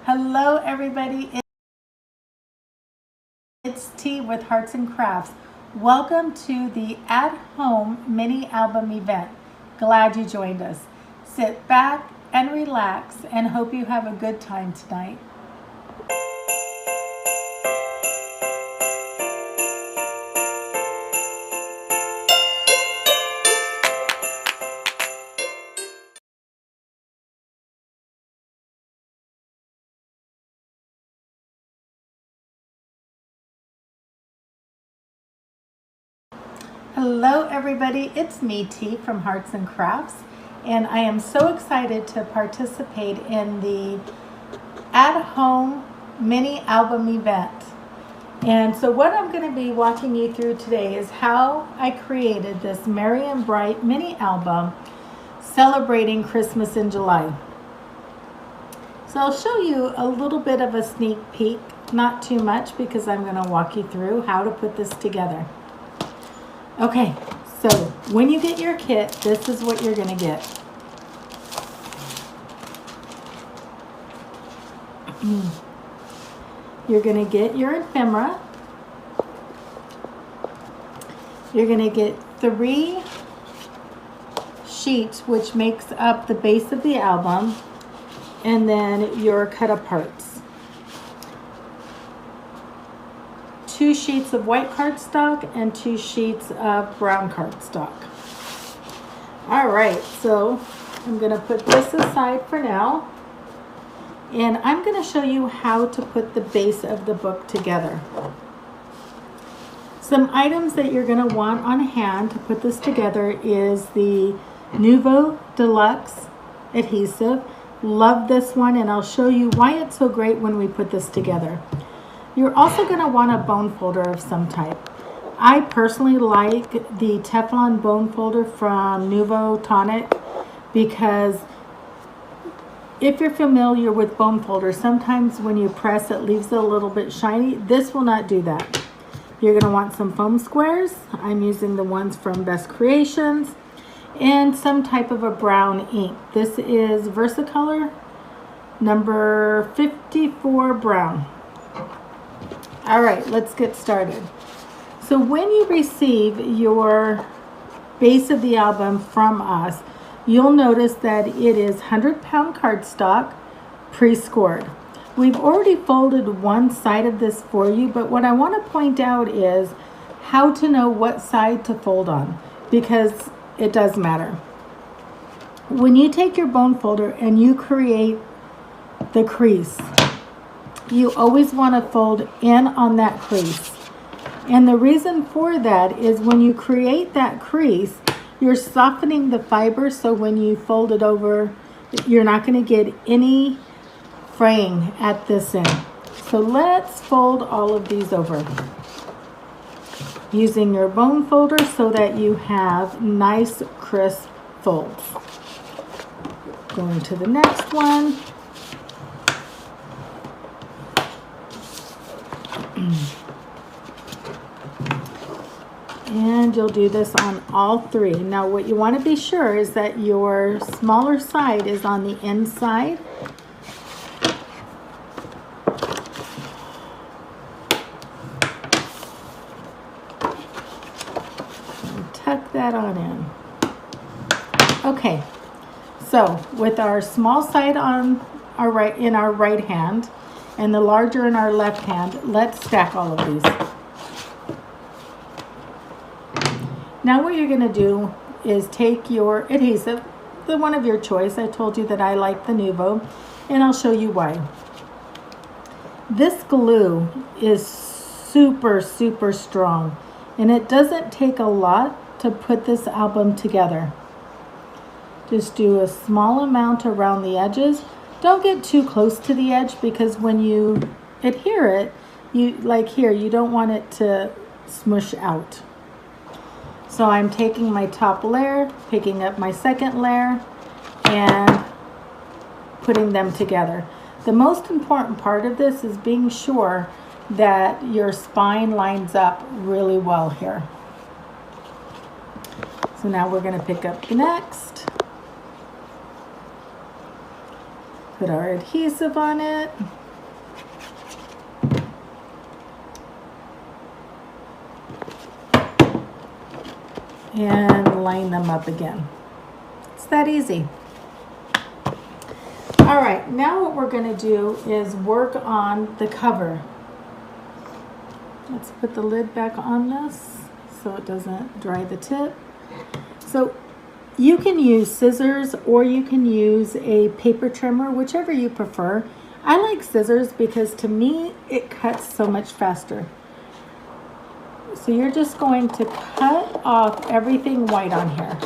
Hello everybody, it's T with Hearts and Crafts. Welcome to the at-home mini album event. Glad you joined us. Sit back and relax and hope you have a good time tonight. Hello everybody, it's me T from Hearts and Crafts, and I am so excited to participate in the at-home mini album event. And so what I'm going to be walking you through today is how I created this Merry and Bright mini album celebrating Christmas in July. So I'll show you a little bit of a sneak peek, not too much, because I'm going to walk you through how to put this together. Okay, so when you get your kit, this is what you're going to get. You're going to get your ephemera. You're going to get 3 sheets, which makes up the base of the album, and then your cut aparts. 2 sheets of white cardstock and 2 sheets of brown cardstock. All right, so I'm going to put this aside for now, and I'm going to show you how to put the base of the book together. Some items that you're going to want on hand to put this together is the Nuvo Deluxe adhesive. Love this one, and I'll show you why it's so great when we put this together. You're also going to want a bone folder of some type. I personally like the Teflon bone folder from Nuvo Tonic, because if you're familiar with bone folders, sometimes when you press it leaves it a little bit shiny. This will not do that. You're going to want some foam squares. I'm using the ones from Best Creations, and some type of a brown ink. This is Versacolor number 54 brown. All right, let's get started. So when you receive your base of the album from us, you'll notice that it is 100-pound cardstock, pre-scored. We've already folded one side of this for you, but what I want to point out is how to know what side to fold on, because it does matter. When you take your bone folder and you create the crease, you always want to fold in on that crease. And the reason for that is when you create that crease, you're softening the fiber, so when you fold it over, you're not going to get any fraying at this end. So let's fold all of these over using your bone folder so that you have nice crisp folds. Going to the next one. And you'll do this on all 3. Now what you want to be sure is that your smaller side is on the inside. And tuck that on in. Okay, so with our small side on our right hand and the larger in our left hand, let's stack all of these. Now what you're going to do is take your adhesive, the one of your choice. I told you that I like the Nuvo, and I'll show you why. This glue is super strong, and it doesn't take a lot to put this album together. Just do a small amount around the edges. Don't get too close to the edge, because when you adhere it, like here, you don't want it to smush out. So I'm taking my top layer, picking up my second layer, and putting them together. The most important part of this is being sure that your spine lines up really well here. So now we're going to pick up the next. Put our adhesive on it. And line them up again. It's that easy. All right, now what we're going to do is work on the cover. Let's put the lid back on this so it doesn't dry the tip. So you can use scissors or you can use a paper trimmer, whichever you prefer. I like scissors because to me it cuts so much faster. So you're just going to cut off everything white on here.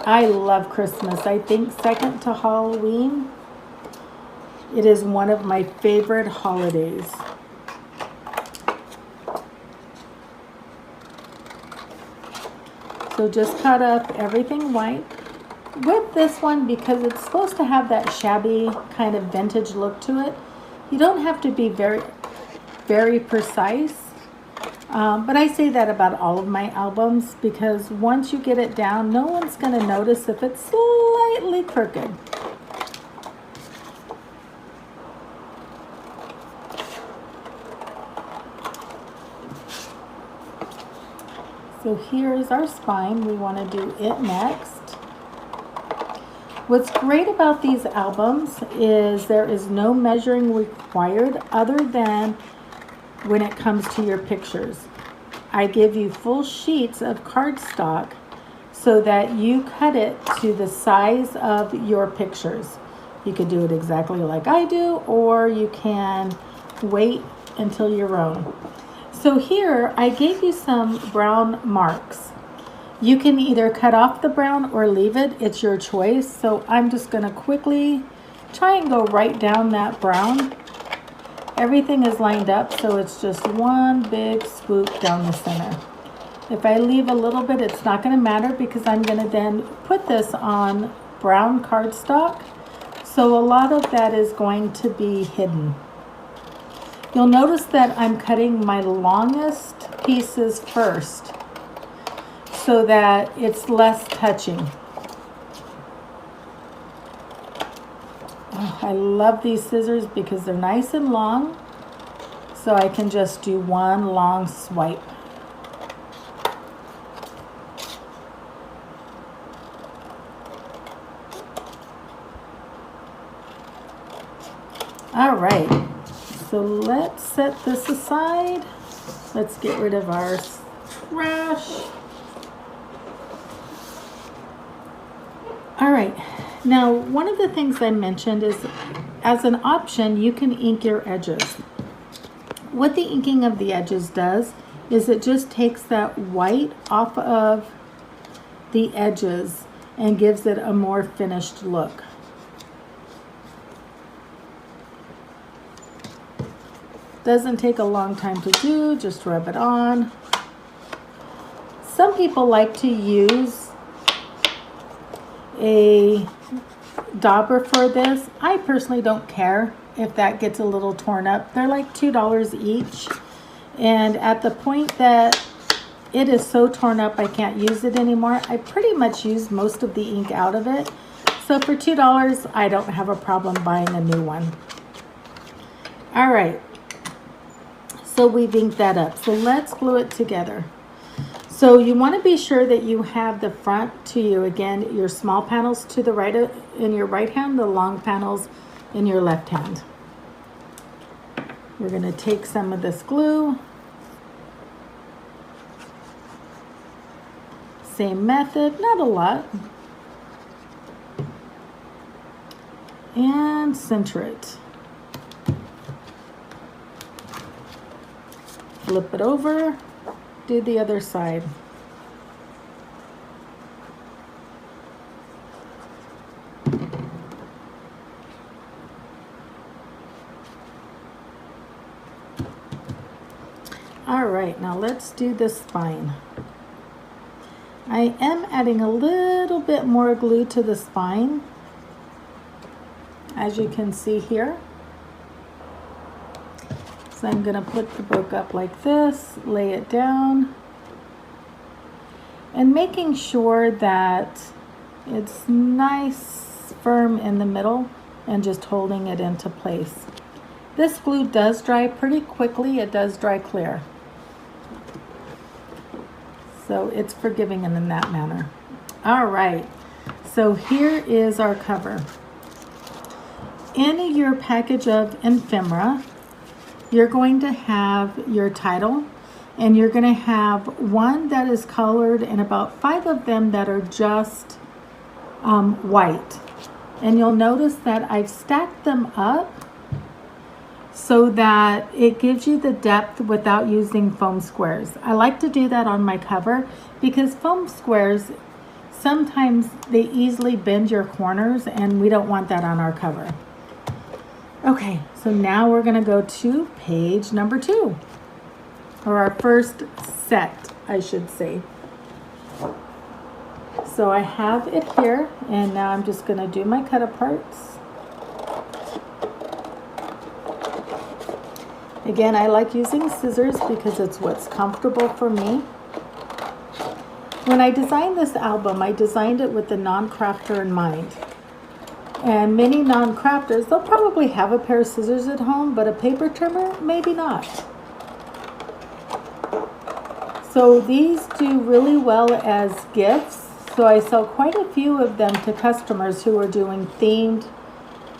I love Christmas. I think second to Halloween, it is one of my favorite holidays. So just cut up everything white. With this one, because it's supposed to have that shabby kind of vintage look to it, you don't have to be very, very precise. But I say that about all of my albums because once you get it down, no one's going to notice if it's slightly crooked. So here's our spine. We want to do it next. What's great about these albums is there is no measuring required other than when it comes to your pictures. I give you full sheets of cardstock so that you cut it to the size of your pictures. You could do it exactly like I do, or you can wait until your own. So here I gave you some brown marks. You can either cut off the brown or leave it. It's your choice. So I'm just going to quickly try and go right down that brown. Everything is lined up, so it's just one big swoop down the center. If I leave a little bit, it's not going to matter because I'm going to then put this on brown cardstock. So a lot of that is going to be hidden. You'll notice that I'm cutting my longest pieces first, so that it's less touching. Oh, I love these scissors because they're nice and long, so I can just do one long swipe. All right, so let's set this aside. Let's get rid of our trash. All right, now one of the things I mentioned is as an option, you can ink your edges. What the inking of the edges does is it just takes that white off of the edges and gives it a more finished look. Doesn't take a long time to do, just rub it on. Some people like to use a dauber for this. I personally don't care if that gets a little torn up. They're like $2 each, and at the point that it is so torn up I can't use it anymore, I pretty much used most of the ink out of it. So for $2 I don't have a problem buying a new one. All right, so we've inked that up, so let's glue it together. So you want to be sure that you have the front to you, again, your small panels to the right in your right hand, the long panels in your left hand. We're going to take some of this glue. Same method, not a lot. And center it. Flip it over. Do the other side. All right, now let's do the spine. I am adding a little bit more glue to the spine, as you can see here. So I'm going to put the book up like this, lay it down, and making sure that It's nice, firm in the middle, and just holding it into place. This glue does dry pretty quickly. It does dry clear. So it's forgiving in that manner. All right, so here is our cover. In your package of ephemera, you're going to have your title, and you're going to have one that is colored and about 5 of them that are just white. And you'll notice that I've stacked them up so that it gives you the depth without using foam squares. I like to do that on my cover because foam squares, sometimes they easily bend your corners, and we don't want that on our cover. Okay, so now we're gonna go to page number 2, or our first set, I should say. So I have it here, and now I'm just gonna do my cut aparts. Again, I like using scissors because it's what's comfortable for me. When I designed this album, I designed it with the non-crafter in mind. And many non-crafters, they'll probably have a pair of scissors at home, but a paper trimmer, maybe not. So these do really well as gifts. So I sell quite a few of them to customers who are doing themed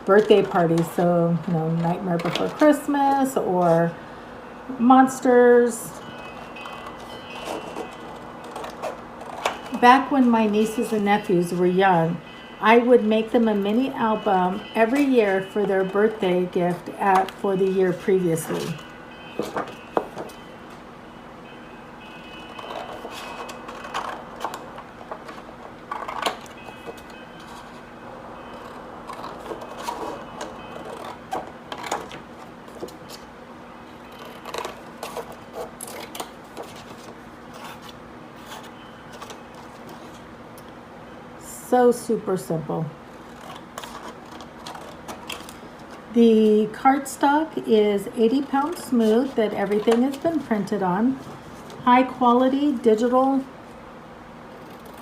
birthday parties. So, you know, Nightmare Before Christmas or Monsters. Back when my nieces and nephews were young, I would make them a mini album every year for their birthday gift for the year previously. So super simple. The cardstock is 80 pound smooth that everything has been printed on. High quality digital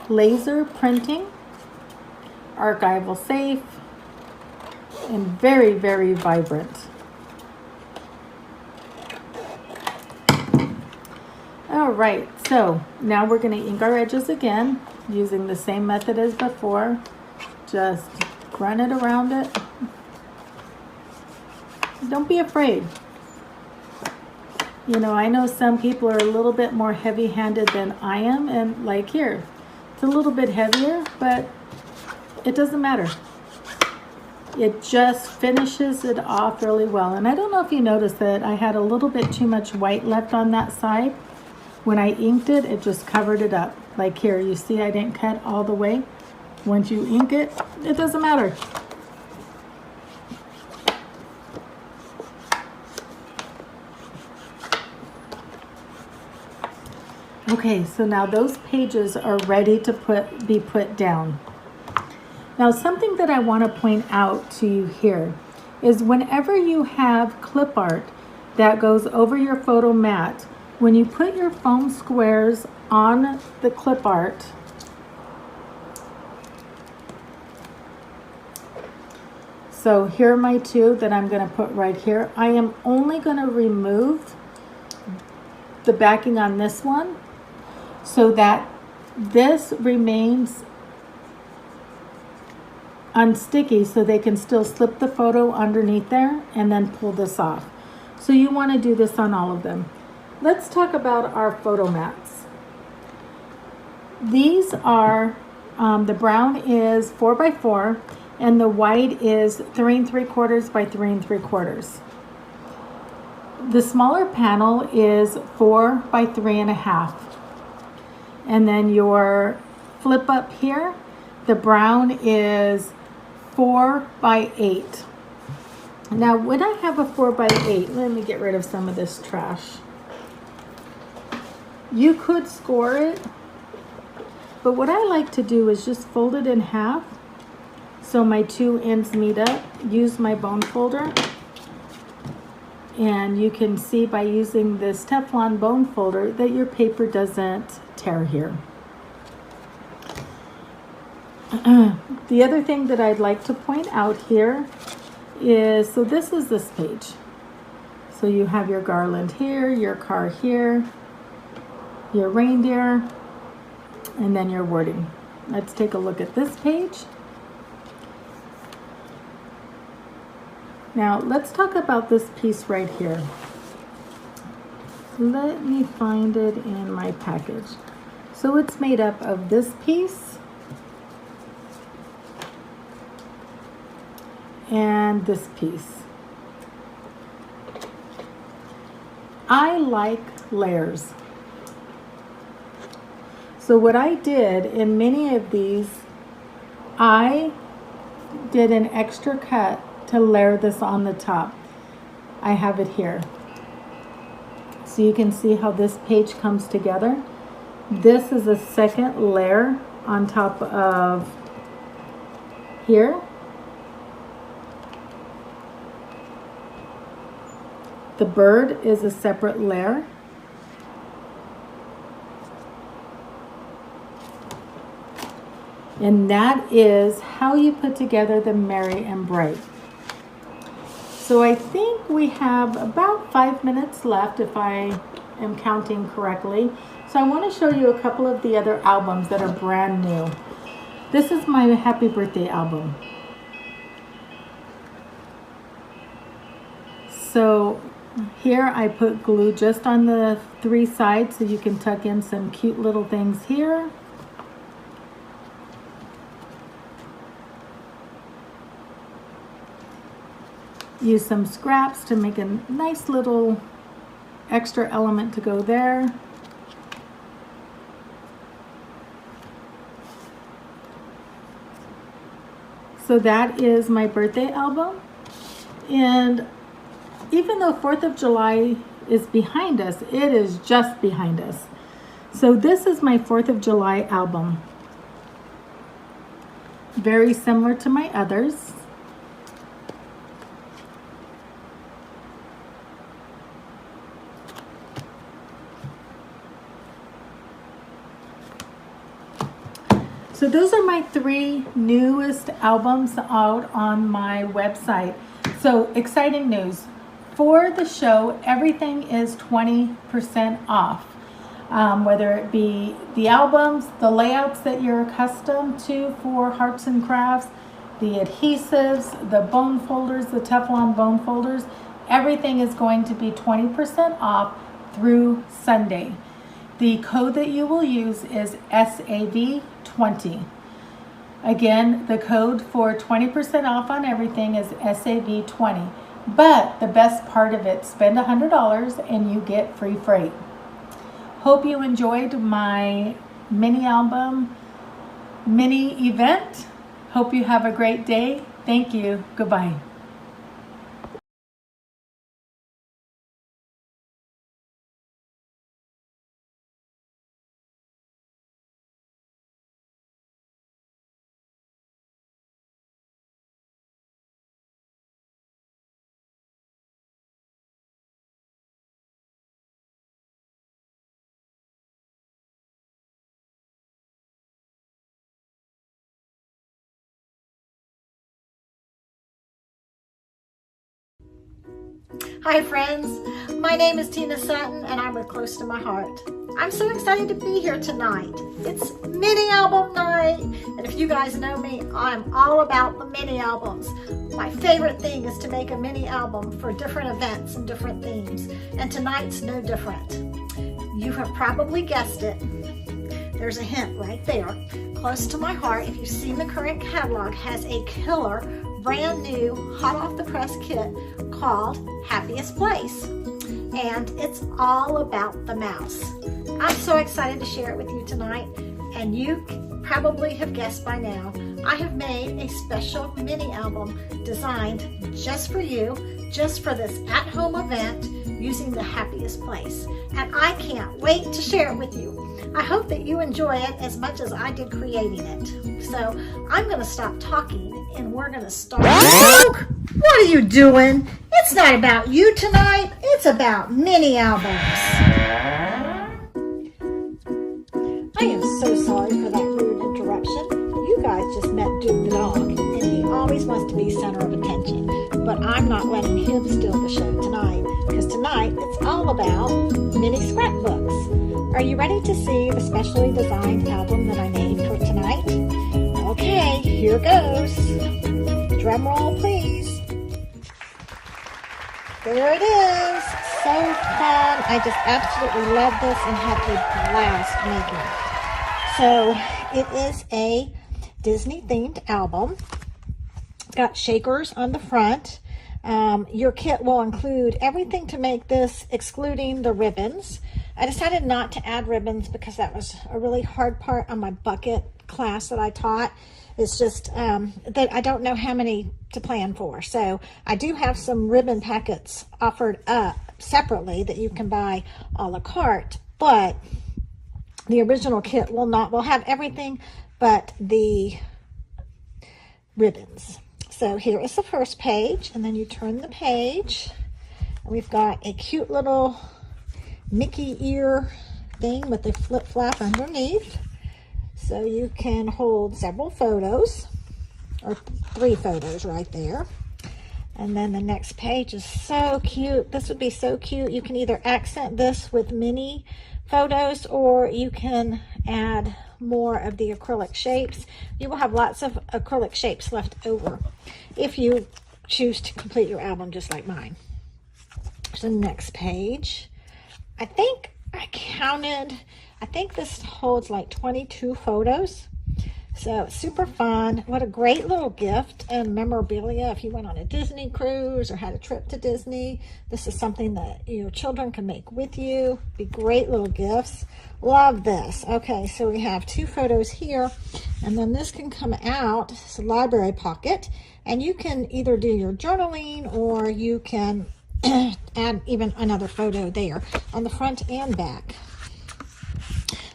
laser printing, archival safe, and very, very vibrant. All right, so now we're going to ink our edges again using the same method as before. Just run it around it. Don't be afraid. You know, I know some people are a little bit more heavy-handed than I am, and like here, it's a little bit heavier, but it doesn't matter. It just finishes it off really well. And I don't know if you noticed that I had a little bit too much white left on that side. When I inked it, it just covered it up. Like here, you see I didn't cut all the way. Once you ink it, it doesn't matter. Okay, so now those pages are ready to be put down. Now, something that I want to point out to you here is whenever you have clip art that goes over your photo mat, when you put your foam squares on the clip art, so here are my 2 that I'm going to put right here. I am only going to remove the backing on this one so that this remains unsticky, so they can still slip the photo underneath there and then pull this off. So you want to do this on all of them. Let's talk about our photo mats. These are, the brown is 4x4 and the white is 3 3/4 by 3 3/4. The smaller panel is 4 by 3.5. And then your flip up here, the brown is 4 by 8. Now when I have a 4 by 8, let me get rid of some of this trash. You could score it, but what I like to do is just fold it in half so my 2 ends meet up. Use my bone folder, and you can see by using this Teflon bone folder that your paper doesn't tear here. The other thing that I'd like to point out here is, so this is this page. So you have your garland here, your car here, your reindeer, and then your wording. Let's take a look at this page. Now let's talk about this piece right here. Let me find it in my package. So it's made up of this piece and this piece. I like layers. So what I did in many of these, I did an extra cut to layer this on the top. I have it here. So you can see how this page comes together. This is a second layer on top of here. The bird is a separate layer. And that is how you put together the Merry and Bright. So I think we have about 5 minutes left if I am counting correctly. So I want to show you a couple of the other albums that are brand new. This is my Happy Birthday album. So here I put glue just on the 3 sides so you can tuck in some cute little things here. Use some scraps to make a nice little extra element to go there. So that is my birthday album. And even though 4th of July is behind us, it is just behind us. So this is my 4th of July album. Very similar to my others. So those are my 3 newest albums out on my website. So exciting news. For the show, everything is 20% off. Whether it be the albums, the layouts that you're accustomed to for Hearts and Crafts, the adhesives, the bone folders, the Teflon bone folders, everything is going to be 20% off through Sunday. The code that you will use is SAV20. Again, the code for 20% off on everything is SAV20. But the best part of it, spend $100 and you get free freight. Hope you enjoyed my mini album, mini event. Hope you have a great day. Thank you. Goodbye. Hi friends, my name is Tina Sutton and I'm with Close to My Heart. I'm so excited to be here tonight. It's mini album night, and if you guys know me, I'm all about the mini albums. My favorite thing is to make a mini album for different events and different themes, and tonight's no different. You have probably guessed it. There's a hint right there. Close to My Heart, if you've seen the current catalog, has a killer, brand new, hot off the press kit called Happiest Place. And it's all about the mouse. I'm so excited to share it with you tonight, and you probably have guessed by now, I have made a special mini album designed just for you, just for this at-home event using the Happiest Place. And I can't wait to share it with you. I hope that you enjoy it as much as I did creating it. So I'm going to stop talking and we're going to start. Luke, what are you doing? It's not about you tonight. It's about mini albums. I am so sorry for that rude interruption. You guys just I'm not letting him steal the show tonight, because tonight it's all about mini scrapbooks. Are you ready to see the specially designed album that I made for tonight? Okay, here goes. Drum roll, please. There it is. So fun. I just absolutely love this and had a blast making it. So it is a Disney themed album. Got shakers on the front. Your kit will include everything to make this, excluding the ribbons. I decided not to add ribbons because that was a really hard part on my bucket class that I taught. It's just that I don't know how many to plan for. So I do have some ribbon packets offered up separately that you can buy a la carte, but the original kit will have everything but the ribbons. So here is the first page, and then you turn the page, and we've got a cute little Mickey ear thing with a flip flap underneath. So you can hold several photos, or 3 photos right there. And then the next page is so cute. This would be so cute. You can either accent this with mini photos, or you can add more of the acrylic shapes. You will have lots of acrylic shapes left over if you choose to complete your album just like mine. So next page, I think this holds like 22 photos. So super fun. What a great little gift and memorabilia if you went on a Disney cruise or had a trip to Disney. This is something that your children can make with you. Be great little gifts. Love this. Okay, so we have 2 photos here, and then this can come out. It's a library pocket, and you can either do your journaling, or you can add even another photo there on the front and back.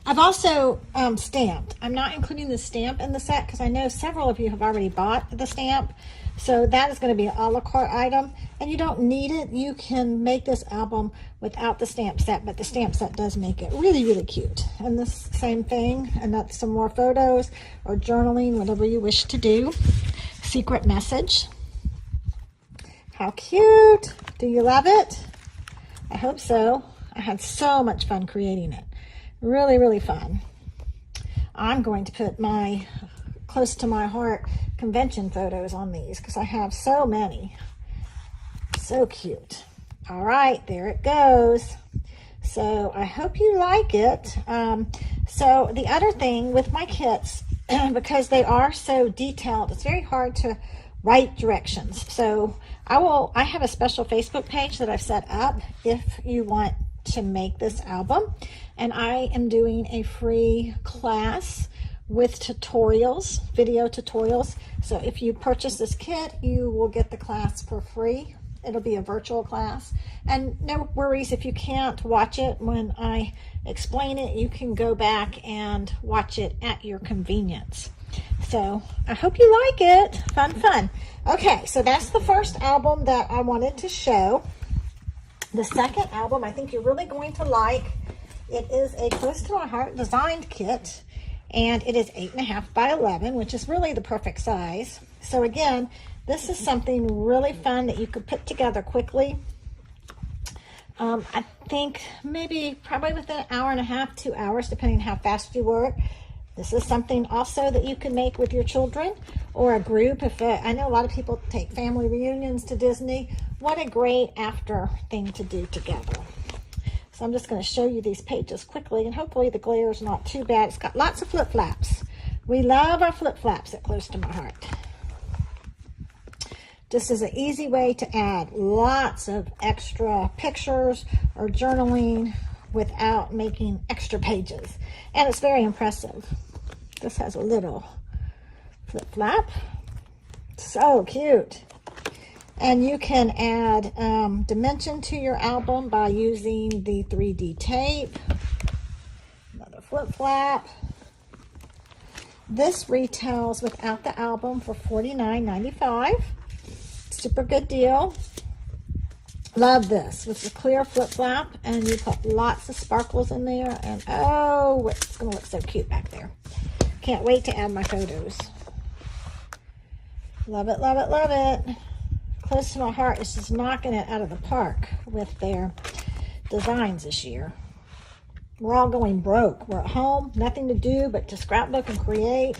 I've also stamped. I'm not including the stamp in the set because I know several of you have already bought the stamp. So that is going to be an a la carte item, and you don't need it. You can make this album without the stamp set, but the stamp set does make it really, really cute. And this same thing, and that's some more photos or journaling, whatever you wish to do. Secret message. How cute. Do you love it? I hope so. I had so much fun creating it. Really, really fun. I'm going to put my close to my heart convention photos on these because I have so many. So cute. All right, there it goes. So I hope you like it. So the other thing with my kits, because they are so detailed, it's very hard to write directions. So I have a special Facebook page that I've set up if you want to make this album, and I am doing a free class with tutorials, video tutorials. So if you purchase this kit, you will get the class for free. It'll be a virtual class, and no worries if you can't watch it when I explain it. You can go back and watch it at your convenience. So I hope you like it. Fun. Okay, so that's the first album that I wanted to show. The second album I think you're really going to like. It is a close to my heart designed kit, and it is 8.5 by 11, which is really the perfect size. So again, this is something really fun that you could put together quickly. I think probably within an hour and a half, 2 hours, depending on how fast you work. This is something also that you can make with your children or a group. I know a lot of people take family reunions to Disney. What a great after thing to do together. So I'm just going to show you these pages quickly, and hopefully the glare is not too bad. It's got lots of flip-flaps. We love our flip-flaps at Close to My Heart. This is an easy way to add lots of extra pictures or journaling without making extra pages. And it's very impressive. This has a little flip-flap. So cute. And you can add dimension to your album by using the 3D tape. Another flip-flap. This retails without the album for $49.95. Super good deal. Love this with the clear flip-flap, and you put lots of sparkles in there, and oh, it's going to look so cute back there. Can't wait to add my photos. Love it, love it, love it. Close to My Heart is just knocking it out of the park with their designs this year. We're all going broke. We're at home, nothing to do but to scrapbook and create.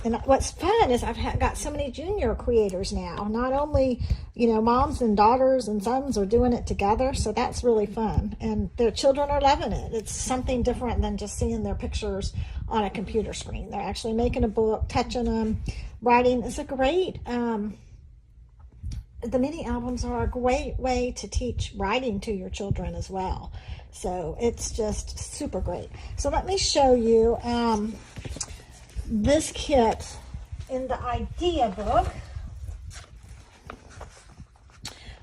And what's fun is I've got so many junior creators now. Not only, you know, moms and daughters and sons are doing it together, so that's really fun. And their children are loving it. It's something different than just seeing their pictures on a computer screen. They're actually making a book, touching them, writing. It's a great, the mini albums are a great way to teach writing to your children as well. So it's just super great. So let me show you this kit in the idea book.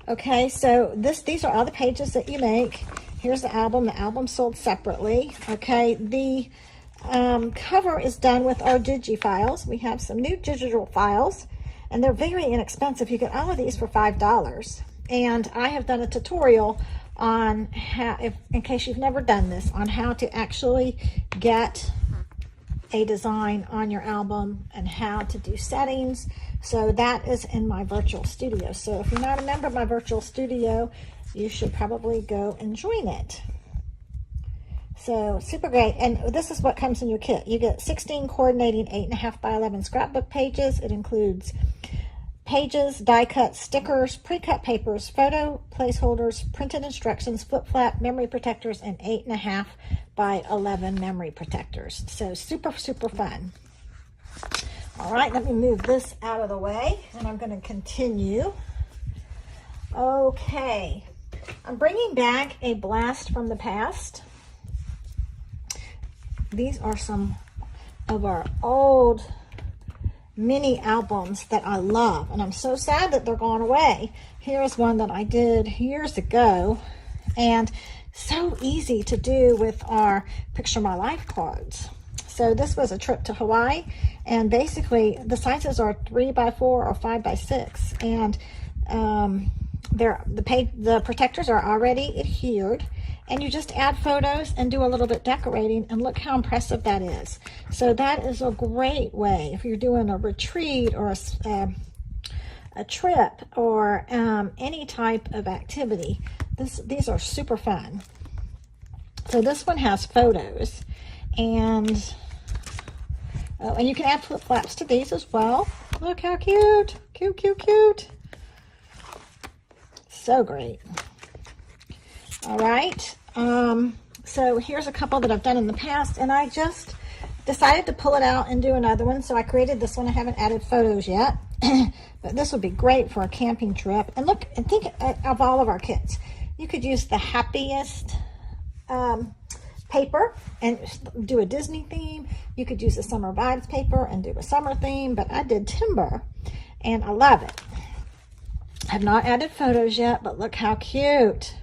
Okay, so these are all the pages that you make. Here's the album. The album sold separately. Okay, the cover is done with our Digi-Files. We have some new digital files, and they're very inexpensive. You get all of these for $5. And I have done a tutorial on how, in case you've never done this, on how to actually get a design on your album and how to do settings. So that is in my virtual studio. So if you're not a member of my virtual studio, you should probably go and join it. So super great. And this is what comes in your kit. You get 16 coordinating 8.5 by 11 scrapbook pages. It includes pages, die cut stickers, pre-cut papers, photo placeholders, printed instructions, flip flap, memory protectors, and 8.5 by 11 memory protectors. So super, super fun. All right, let me move this out of the way, and I'm going to continue. Okay, I'm bringing back a blast from the past. These are some of our old mini albums that I love, and I'm so sad that they're gone away. Here's one that I did years ago, and so easy to do with our Picture My Life cards. So this was a trip to Hawaii, and basically the sizes are 3x4 or 5x6, and the protectors are already adhered, and you just add photos and do a little bit decorating, and look how impressive that is. So that is a great way if you're doing a retreat or a trip or any type of activity. These are super fun. So this one has photos, and you can add flip flaps to these as well. Look how cute, cute, cute, cute. So great. All right, so here's a couple that I've done in the past, and I just decided to pull it out and do another one. So I created this one. I haven't added photos yet, but this would be great for a camping trip. And look, and think of all of our kits. You could use the happiest paper and do a Disney theme. You could use the summer vibes paper and do a summer theme, but I did timber, and I love it. I've not added photos yet, but look how cute.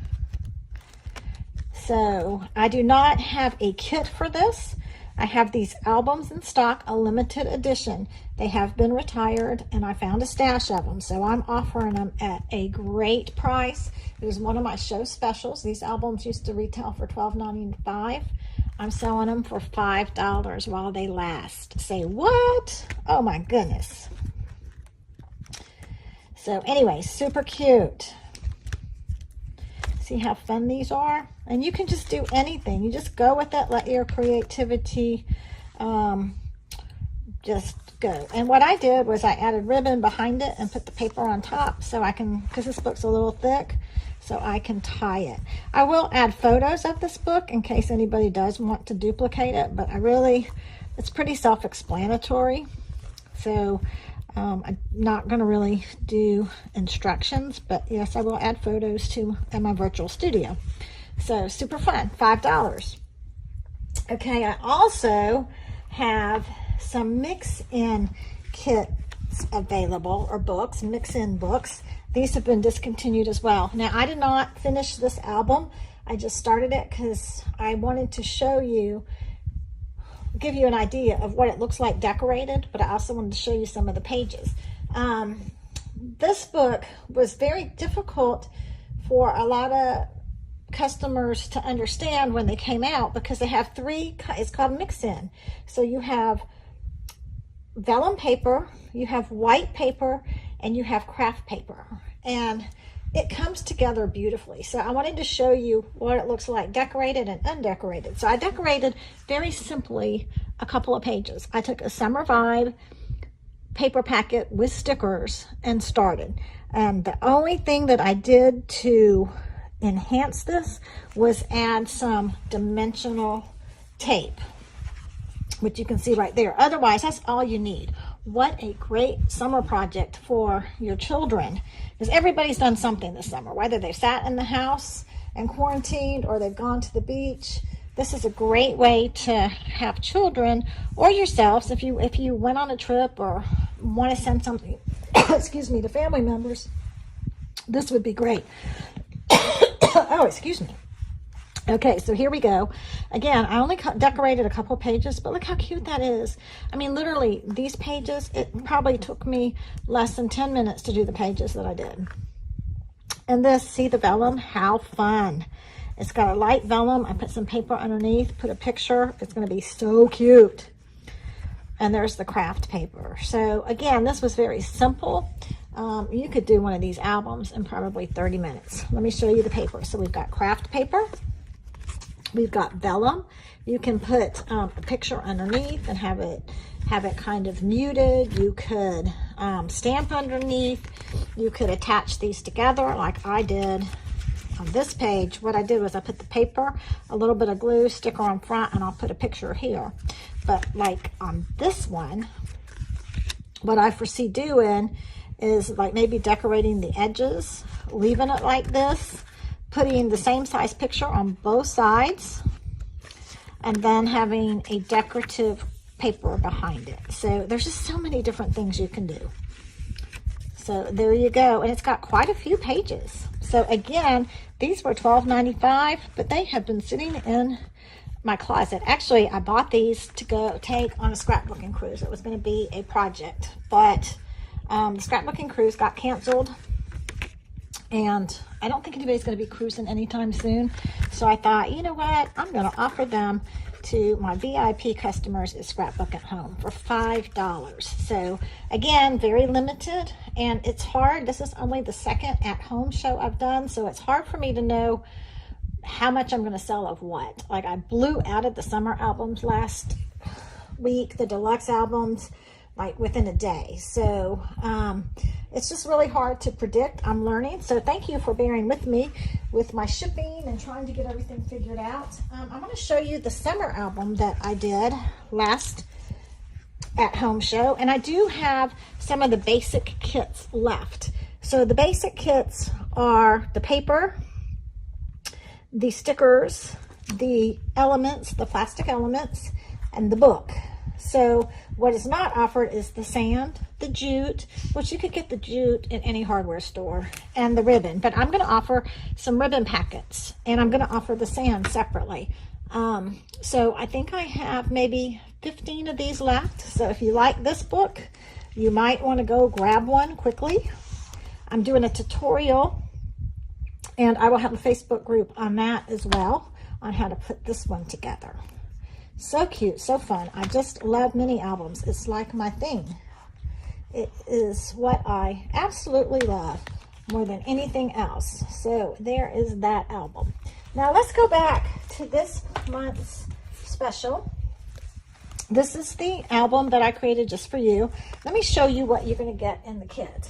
So I do not have a kit for this. I have these albums in stock, a limited edition. They have been retired, and I found a stash of them, so I'm offering them at a great price. It was one of my show specials. These albums used to retail for $12.95. I'm selling them for $5 while they last. Say what? Oh my goodness. So anyway, super cute. See how fun these are? And you can just do anything. You just go with it. Let your creativity just go. And what I did was I added ribbon behind it and put the paper on top, so I can, because this book's a little thick, so I can tie it. I will add photos of this book in case anybody does want to duplicate it, but it's pretty self-explanatory. So I'm not going to really do instructions, but yes, I will add photos to in my virtual studio. So super fun, $5. Okay, I also have some mix-in kits available, or books, mix-in books. These have been discontinued as well. Now, I did not finish this album. I just started it because I wanted to show you, give you an idea of what it looks like decorated, but I also wanted to show you some of the pages. This book was very difficult for a lot of customers to understand when they came out, because they have three, it's called mix-in. So you have vellum paper, you have white paper, and you have craft paper, and it comes together beautifully. So I wanted to show you what it looks like decorated and undecorated. So I decorated very simply a couple of pages. I took a Summer Vibe paper packet with stickers and started. And the only thing that I did to enhance this was add some dimensional tape, which you can see right there. Otherwise, that's all you need. What a great summer project for your children, because everybody's done something this summer, whether they've sat in the house and quarantined or they've gone to the beach. This is a great way to have children or yourselves, if you went on a trip or want to send something excuse me, to family members, this would be great. Oh, excuse me. Okay, so here we go. Again, I only decorated a couple pages, but look how cute that is. I mean, literally, these pages, it probably took me less than 10 minutes to do the pages that I did. And this, see the vellum? How fun. It's got a light vellum. I put some paper underneath, put a picture. It's going to be so cute. And there's the craft paper. So again, this was very simple. You could do one of these albums in probably 30 minutes. Let me show you the paper. So we've got craft paper. We've got vellum. You can put a picture underneath and have it kind of muted. You could stamp underneath. You could attach these together like I did on this page. What I did was I put the paper, a little bit of glue, sticker on front, and I'll put a picture here. But like on this one, what I foresee doing is like maybe decorating the edges, leaving it like this, putting the same size picture on both sides, and then having a decorative paper behind it. So there's just so many different things you can do. So there you go. And it's got quite a few pages. So again, these were $12.95, but they have been sitting in my closet. Actually, I bought these to go take on a scrapbooking cruise. It was going to be a project, but the scrapbooking cruise got canceled, and I don't think anybody's going to be cruising anytime soon. So I thought, you know what? I'm going to offer them to my VIP customers at Scrapbook at Home for $5. So again, very limited, and it's hard. This is only the second at home show I've done, so it's hard for me to know how much I'm going to sell of what. Like I blew out of the summer albums last week, the deluxe albums, like within a day. So it's just really hard to predict. I'm learning. So thank you for bearing with me with my shipping and trying to get everything figured out. I'm going to show you the summer album that I did last at home show. And I do have some of the basic kits left. So the basic kits are the paper, the stickers, the elements, the plastic elements, and the book. So what is not offered is the sand, the jute, which you could get the jute in any hardware store, and the ribbon. But I'm going to offer some ribbon packets, and I'm going to offer the sand separately. So I think I have maybe 15 of these left. So if you like this book, you might want to go grab one quickly. I'm doing a tutorial, and I will have a Facebook group on that as well, on how to put this one together. So cute, so fun. I just love mini albums. It's like my thing. It is what I absolutely love more than anything else. So there is that album. Now let's go back to this month's special. This is the album that I created just for you. Let me show you what you're going to get in the kit.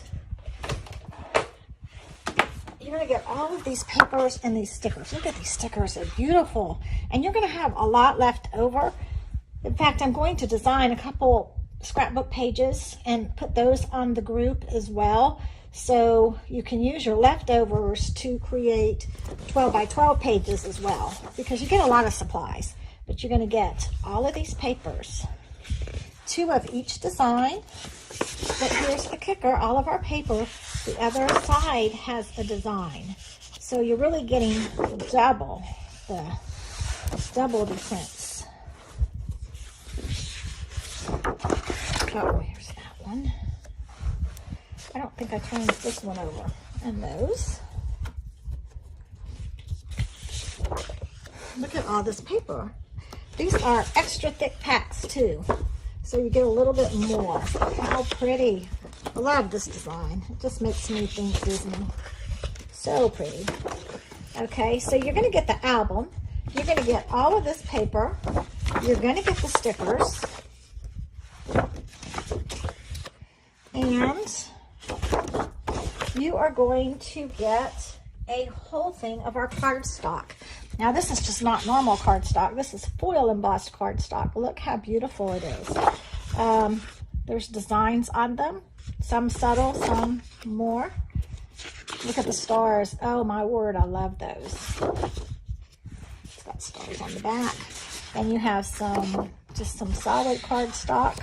You're going to get all of these papers and these stickers. Look at these stickers. They're beautiful. And you're going to have a lot left over. In fact, I'm going to design a couple scrapbook pages and put those on the group as well. So you can use your leftovers to create 12 by 12 pages as well, because you get a lot of supplies. But you're going to get all of these papers, 2 of each design. But here's the kicker, all of our paper, the other side has a design. So you're really getting double the prints. Oh, here's that one. I don't think I turned this one over. And those. Look at all this paper. These are extra thick packs too. So you get a little bit more. How pretty. I love this design. It just makes me think Disney. So pretty. Okay, so you're going to get the album. You're going to get all of this paper. You're going to get the stickers. And you are going to get a whole thing of our cardstock. Now this is just not normal cardstock. This is foil embossed cardstock. Look how beautiful it is. There's designs on them. Some subtle, some more. Look at the stars. Oh my word, I love those. It's got stars on the back. And you have just some solid cardstock.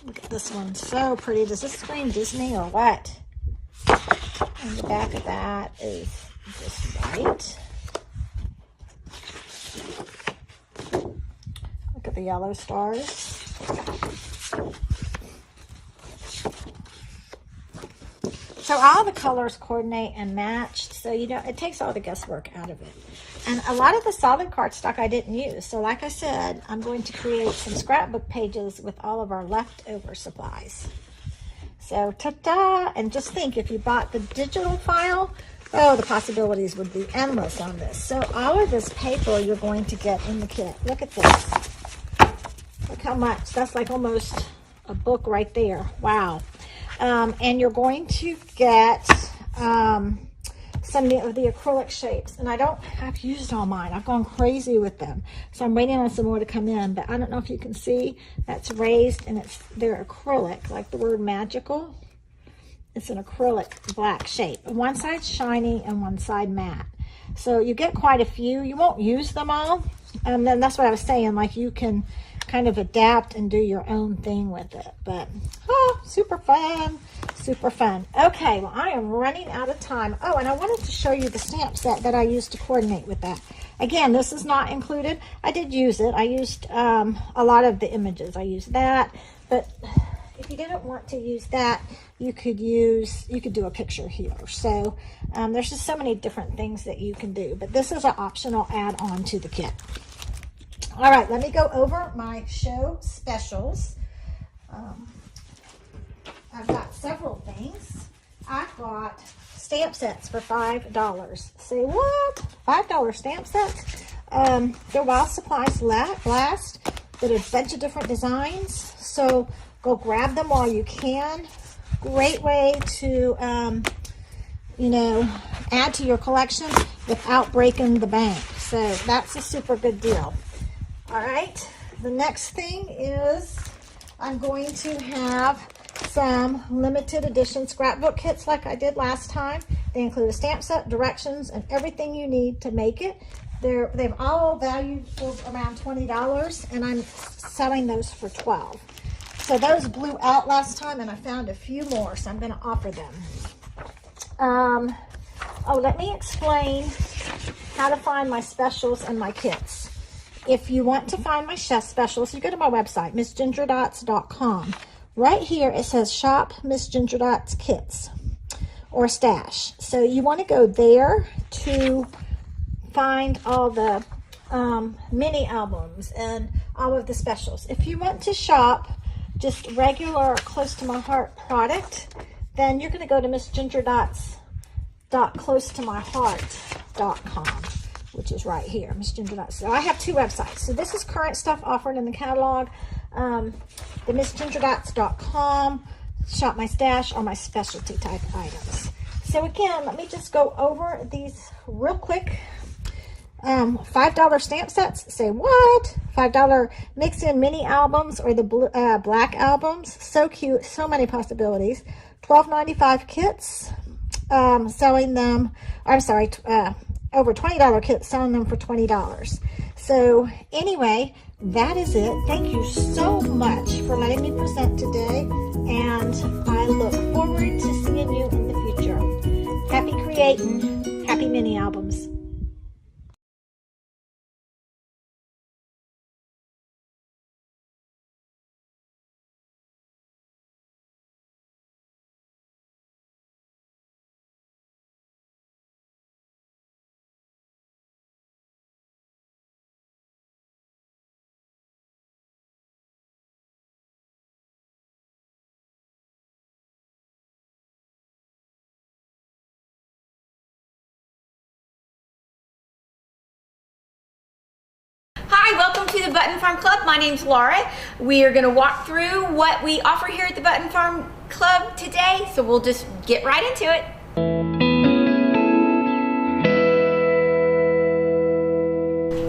Look at this one, so pretty. Does this scream Disney or what? And the back of that is just white. Look at the yellow stars. So all the colors coordinate and matched, so you know it takes all the guesswork out of it. And a lot of the solid cardstock I didn't use. So like I said, I'm going to create some scrapbook pages with all of our leftover supplies. So ta-da! And just think, if you bought the digital file, oh, the possibilities would be endless on this. So all of this paper you're going to get in the kit. Look at this. Look how much. That's like almost a book right there. Wow. And you're going to get some of the acrylic shapes. And I've used all mine. I've gone crazy with them. So I'm waiting on some more to come in. But I don't know if you can see, that's raised and they're acrylic, like the word magical. It's an acrylic black shape. One side's shiny and one side matte. So you get quite a few. You won't use them all. And then that's what I was saying, like you can kind of adapt and do your own thing with it. But, oh, super fun, super fun. Okay, well, I am running out of time. Oh, and I wanted to show you the stamp set that I used to coordinate with that. Again, this is not included. I did use it. I used a lot of the images. I used that, but if you didn't want to use that, you could do a picture here. So there's just so many different things that you can do, but this is an optional add-on to the kit. All right, let me go over my show specials. I've got several things. I've got stamp sets for $5. Say what? $5 stamp sets? They're while supplies last. They're a bunch of different designs. So go grab them while you can. Great way to, add to your collection without breaking the bank. So that's a super good deal. All right, the next thing is I'm going to have some limited edition scrapbook kits like I did last time. They include a stamp set, directions, and everything you need to make it. They've all valued for around $20, and I'm selling those for $12. So those blew out last time, and I found a few more, so I'm going to offer them. Let me explain how to find my specials and my kits. If you want to find my chef specials, you go to my website, MissGingerDots.com. Right here, it says Shop Miss Ginger Dots Kits or Stash. So you want to go there to find all the mini albums and all of the specials. If you want to shop just regular close to my heart product, then you're going to go to MissGingerDots.closetomyheart.com, which is right here, Miss Ginger Dots. So I have two websites. So this is current stuff offered in the catalog. The MissGingerDots.com, Shop My Stash, or my specialty type items. So again, let me just go over these real quick. $5 stamp sets. Say what? $5 mix in mini albums or the black albums. So cute. So many possibilities. $12.95 kits. Selling them. I'm sorry. Over $20 kits. Selling them for $20. So anyway, that is it. Thank you so much for letting me present today. And I look forward to seeing you in the future. Happy creating. Happy mini albums. Button Farm Club. My name's Laura. We are going to walk through what we offer here at the Button Farm Club today, so we'll just get right into it.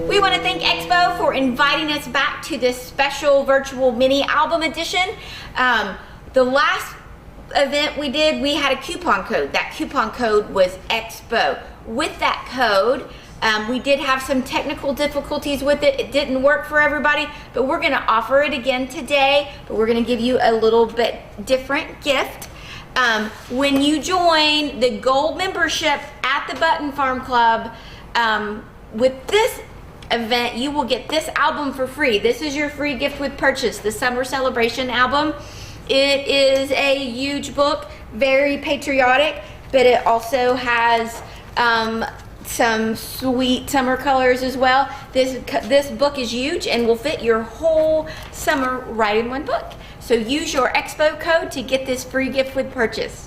We want to thank Expo for inviting us back to this special virtual mini album edition. The last event we did, we had a coupon code. That coupon code was Expo. With that code, we did have some technical difficulties with it. It didn't work for everybody, but we're going to offer it again today. But we're going to give you a little bit different gift. When you join the gold membership at the Button Farm Club, with this event, you will get this album for free. This is your free gift with purchase, the Summer Celebration album. It is a huge book, very patriotic, but it also has some sweet summer colors as well. This book is huge and will fit your whole summer right in one book. So use your Expo code to get this free gift with purchase.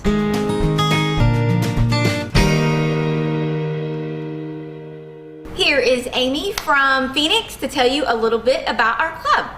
Here is Amy from Phoenix to tell you a little bit about our club.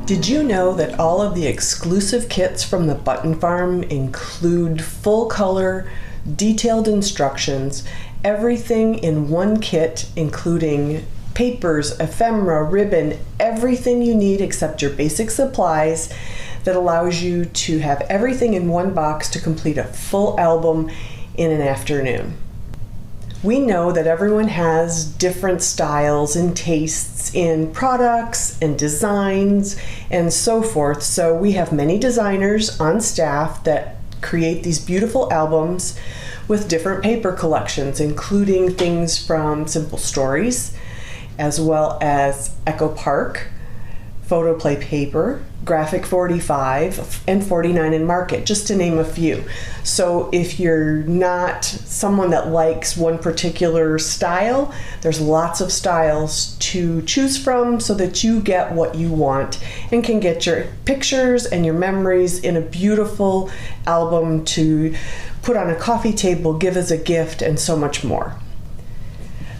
Did you know that all of the exclusive kits from the Button Farm include full color, detailed instructions, everything in one kit, including papers, ephemera, ribbon, everything you need except your basic supplies, that allows you to have everything in one box to complete a full album in an afternoon. We know that everyone has different styles and tastes in products and designs and so forth. So we have many designers on staff that create these beautiful albums with different paper collections, including things from Simple Stories, as well as Echo Park, Photoplay Paper, Graphic 45, and 49 in Market, just to name a few. So if you're not someone that likes one particular style, there's lots of styles to choose from so that you get what you want and can get your pictures and your memories in a beautiful album to put on a coffee table, give as a gift, and so much more.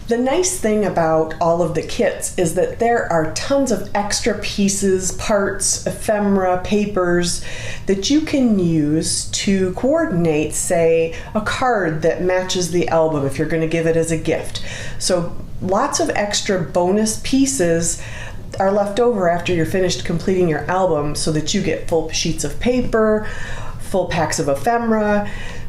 The nice thing about all of the kits is that there are tons of extra pieces, parts, ephemera, papers that you can use to coordinate, say, a card that matches the album if you're going to give it as a gift. So lots of extra bonus pieces are left over after you're finished completing your album so that you get full sheets of paper, full packs of ephemera,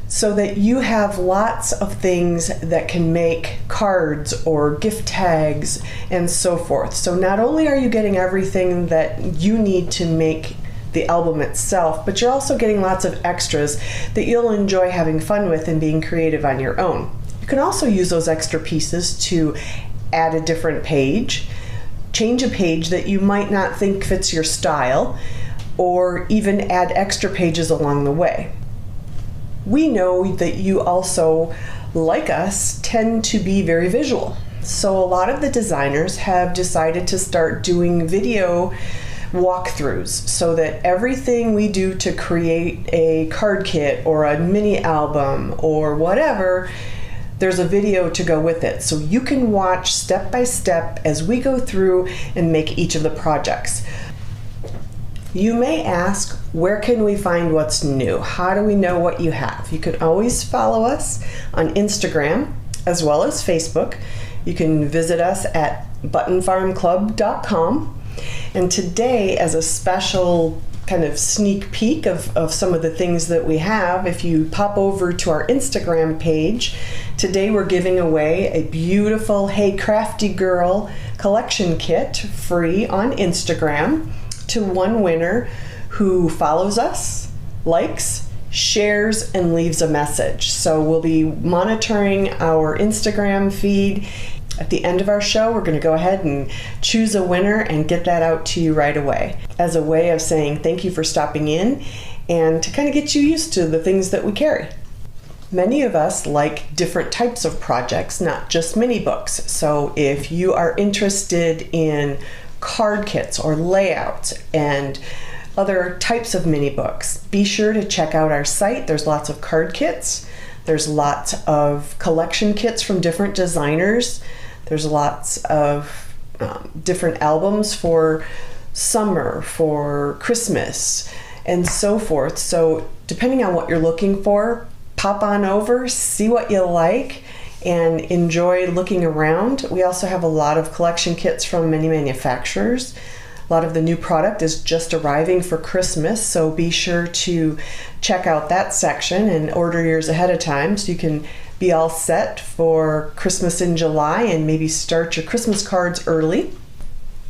so that you have lots of things that can make cards or gift tags and so forth. So not only are you getting everything that you need to make the album itself, but you're also getting lots of extras that you'll enjoy having fun with and being creative on your own. You can also use those extra pieces to add a different page, change a page that you might not think fits your style, or even add extra pages along the way. We know that you also, like us, tend to be very visual. So a lot of the designers have decided to start doing video walkthroughs so that everything we do to create a card kit or a mini album or whatever, there's a video to go with it. So you can watch step by step as we go through and make each of the projects. You may ask, where can we find what's new? How do we know what you have? You can always follow us on Instagram as well as Facebook. You can visit us at buttonfarmclub.com. And today, as a special kind of sneak peek of some of the things that we have, if you pop over to our Instagram page, today we're giving away a beautiful Hey Crafty Girl collection kit free on Instagram to one winner who follows us, likes, shares, and leaves a message. So we'll be monitoring our Instagram feed. At the end of our show, we're going to go ahead and choose a winner and get that out to you right away as a way of saying thank you for stopping in and to kind of get you used to the things that we carry. Many of us like different types of projects, not just mini books. So if you are interested in card kits or layouts and other types of mini books, be sure to check out our site. There's lots of card kits. There's lots of collection kits from different designers. There's lots of different albums for summer, for Christmas, and so forth. So depending on what you're looking for, pop on over, see what you like, and enjoy looking around. We also have a lot of collection kits from many manufacturers. A lot of the new product is just arriving for Christmas, so be sure to check out that section and order yours ahead of time so you can be all set for Christmas in July and maybe start your Christmas cards early.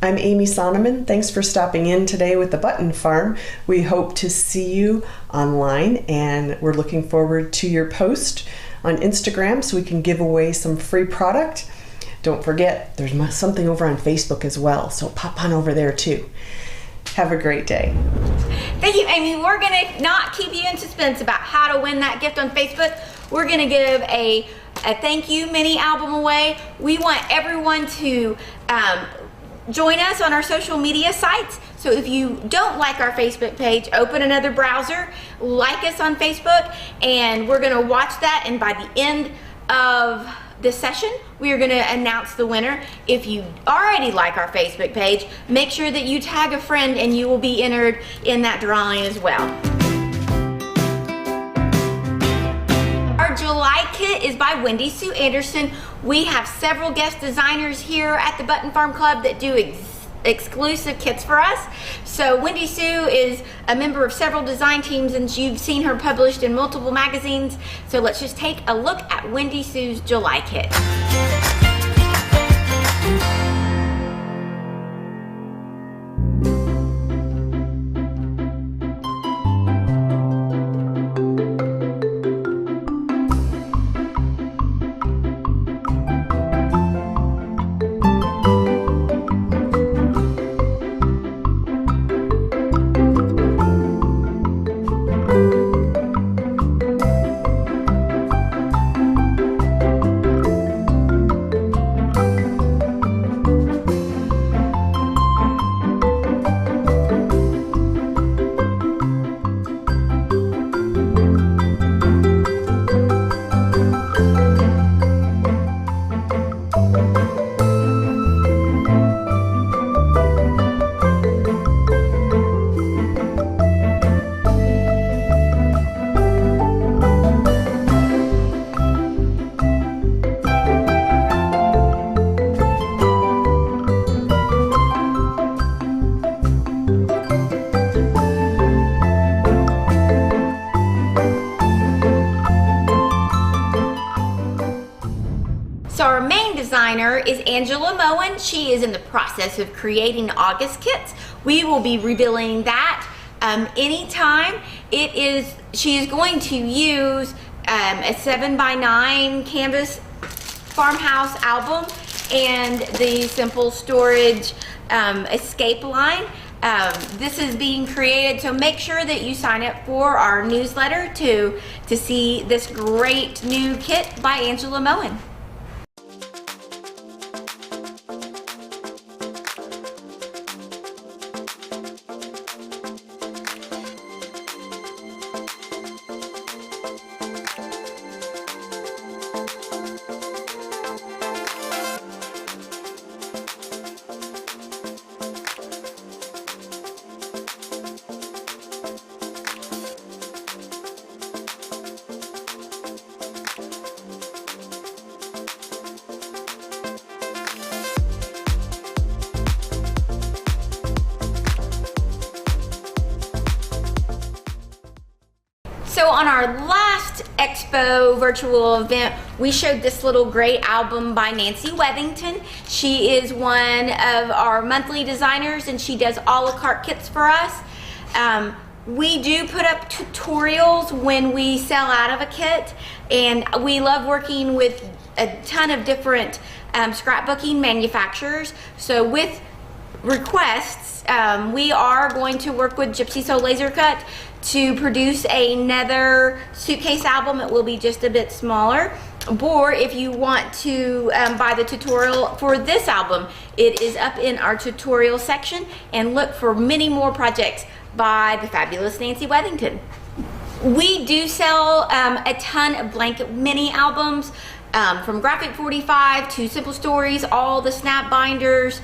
I'm Amy Sonneman. Thanks for stopping in today with the Button Farm. We hope to see you online, and we're looking forward to your post on Instagram so we can give away some free product. Don't forget, there's something over on Facebook as well, so pop on over there too. Have a great day. Thank you, Amy. We're gonna not keep you in suspense about how to win that gift on Facebook. We're gonna give a thank you mini album away. We want everyone to join us on our social media sites. So if you don't like our Facebook page, open another browser, like us on Facebook, and we're gonna watch that, and by the end of this session, we are gonna announce the winner. If you already like our Facebook page, make sure that you tag a friend and you will be entered in that drawing as well. Our July kit is by Wendy Sue Anderson. We have several guest designers here at the Button Farm Club that do exclusive kits for us. So Wendy Sue is a member of several design teams, and you've seen her published in multiple magazines. So let's just take a look at Wendy Sue's July kit. So our main designer is Angela Moen. She is in the process of creating August kits. We will be revealing that anytime. She is going to use a 7x9 canvas farmhouse album and the simple storage escape line. This is being created, so make sure that you sign up for our newsletter to see this great new kit by Angela Moen. So on our last Expo virtual event, we showed this little great album by Nancy Wethington. She is one of our monthly designers, and she does a la carte kits for us. We do put up tutorials when we sell out of a kit, and we love working with a ton of different scrapbooking manufacturers. So with requests, we are going to work with Gypsy Soul Laser Cut to produce another suitcase album. It will be just a bit smaller. Or if you want to buy the tutorial for this album, it is up in our tutorial section, and look for many more projects by the fabulous Nancy Wethington. We do sell a ton of blanket mini albums, from Graphic 45 to Simple Stories, all the snap binders,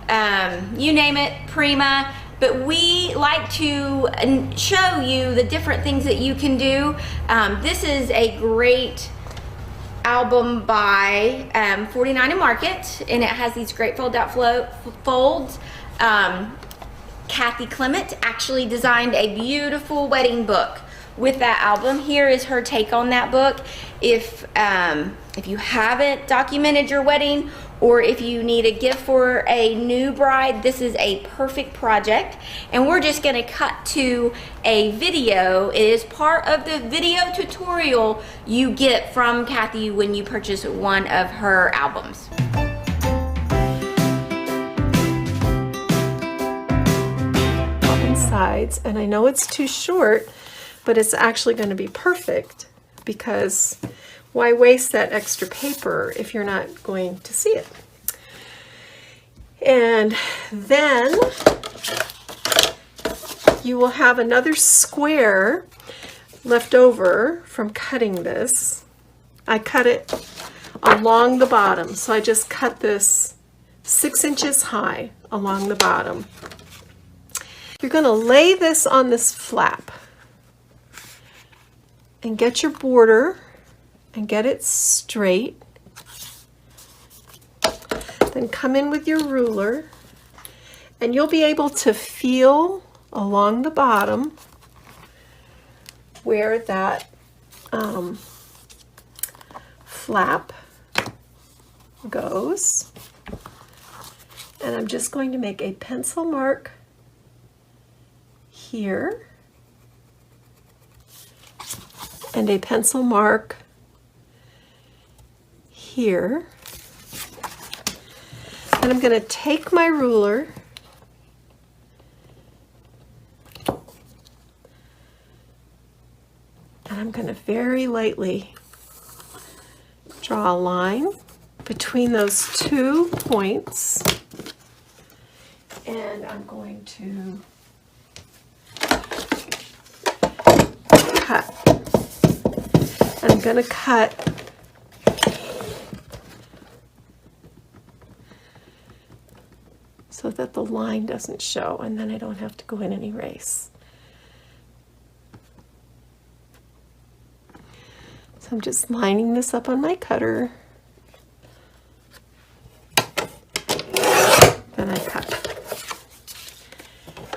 you name it, Prima. But we like to show you the different things that you can do. This is a great album by 49 and Market, and it has these great fold out folds. Kathy Clement actually designed a beautiful wedding book with that album. Here is her take on that book. If you haven't documented your wedding, or if you need a gift for a new bride, this is a perfect project. And we're just gonna cut to a video. It is part of the video tutorial you get from Kathy when you purchase one of her albums. Sides, and I know it's too short, but it's actually going to be perfect, because why waste that extra paper if you're not going to see it? And then you will have another square left over from cutting this. I cut it along the bottom, so I just cut this 6 inches high along the bottom. You're going to lay this on this flap and get your border and get it straight. Then come in with your ruler, and you'll be able to feel along the bottom where that flap goes. And I'm just going to make a pencil mark here and a pencil mark here, and I'm going to take my ruler and I'm going to very lightly draw a line between those 2 points, and I'm going to cut. I'm going to cut so that the line doesn't show, and then I don't have to go in and erase. So I'm just lining this up on my cutter. Then I cut.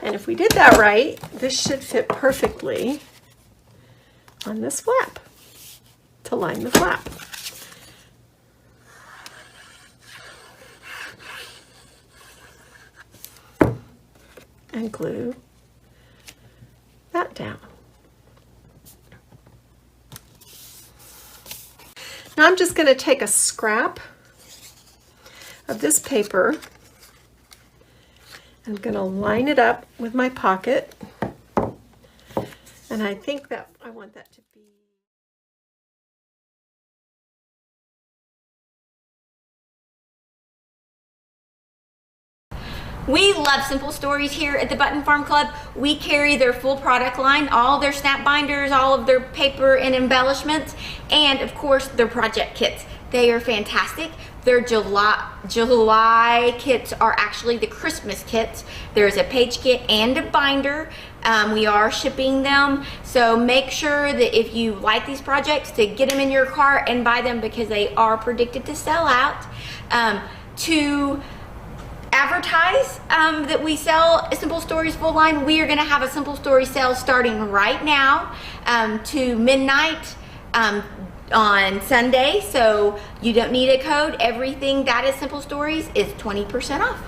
And if we did that right, this should fit perfectly on this flap to line the flap. And glue that down. Now I'm just going to take a scrap of this paper. I'm going to line it up with my pocket, and I think that I want that to be We love Simple Stories here at the Button Farm Club. We carry their full product line, all their snap binders, all of their paper and embellishments, and of course their project kits. They are fantastic. Their July kits are actually the Christmas kits. There's a page kit and a binder. We are shipping them, so make sure that if you like these projects to get them in your cart and buy them, because they are predicted to sell out. To advertise that we sell Simple Stories full line, we are going to have a Simple Stories sale starting right now to midnight on Sunday, so you don't need a code. Everything that is Simple Stories is 20% off.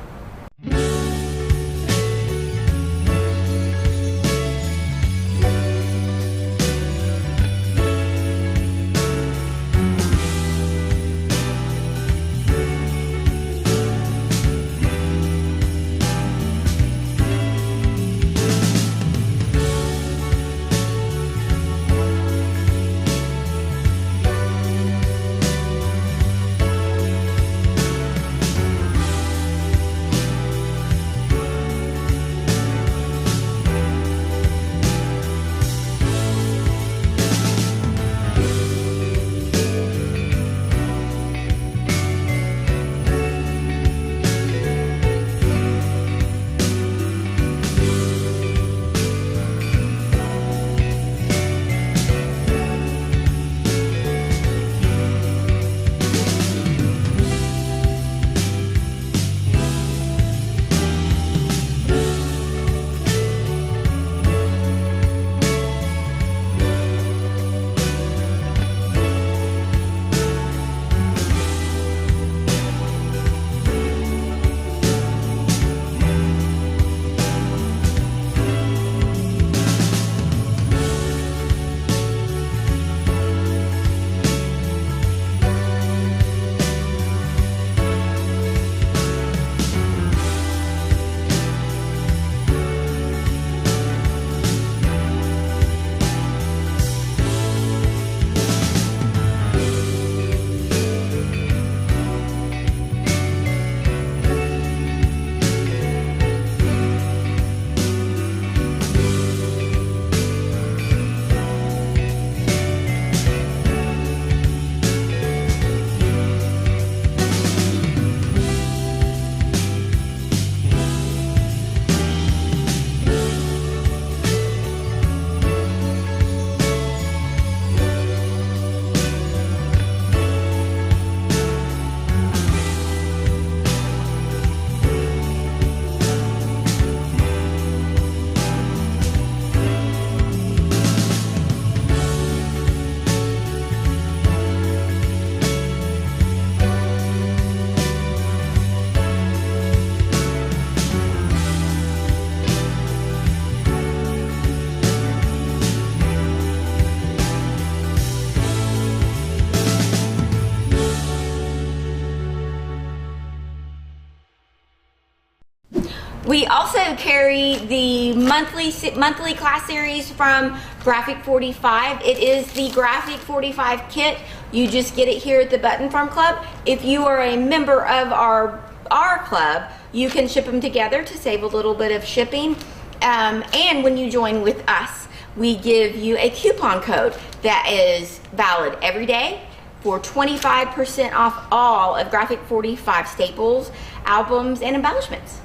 We also carry the monthly class series from Graphic 45. It is the Graphic 45 kit. You just get it here at the Button Farm Club. If you are a member of our club, you can ship them together to save a little bit of shipping. And when you join with us, we give you a coupon code that is valid every day for 25% off all of Graphic 45 staples, albums, and embellishments.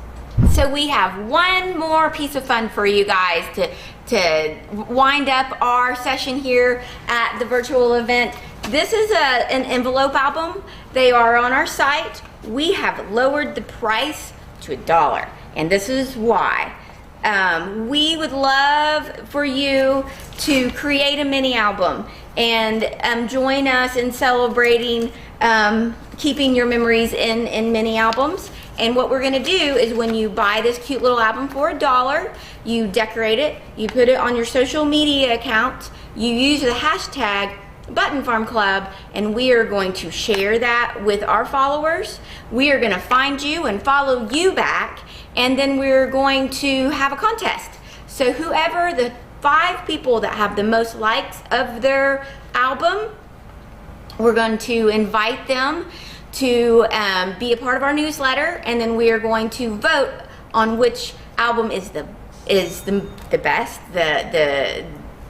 So we have one more piece of fun for you guys to wind up our session here at the virtual event. This is an envelope album. They are on our site. We have lowered the price to $1, and this is why. We would love for you to create a mini album and join us in celebrating keeping your memories in mini albums. And what we're going to do is when you buy this cute little album for $1, you decorate it, you put it on your social media account, you use the hashtag Button Farm Club, and we are going to share that with our followers. We are going to find you and follow you back, and then we're going to have a contest. So whoever the 5 people that have the most likes of their album, we're going to invite them to be a part of our newsletter, and then we are going to vote on which album is the best, the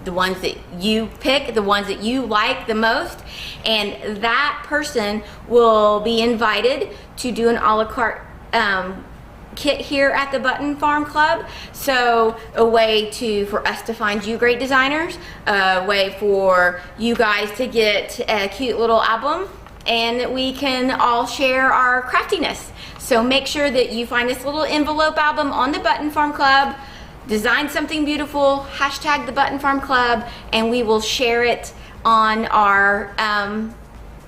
ones that you pick, the ones that you like the most, and that person will be invited to do an a la carte kit here at the Button Farm Club. So a way for us to find you great designers, a way for you guys to get a cute little album, and that we can all share our craftiness. So make sure that you find this little envelope album on the Button Farm Club, design something beautiful, hashtag the Button Farm Club, and we will share it on our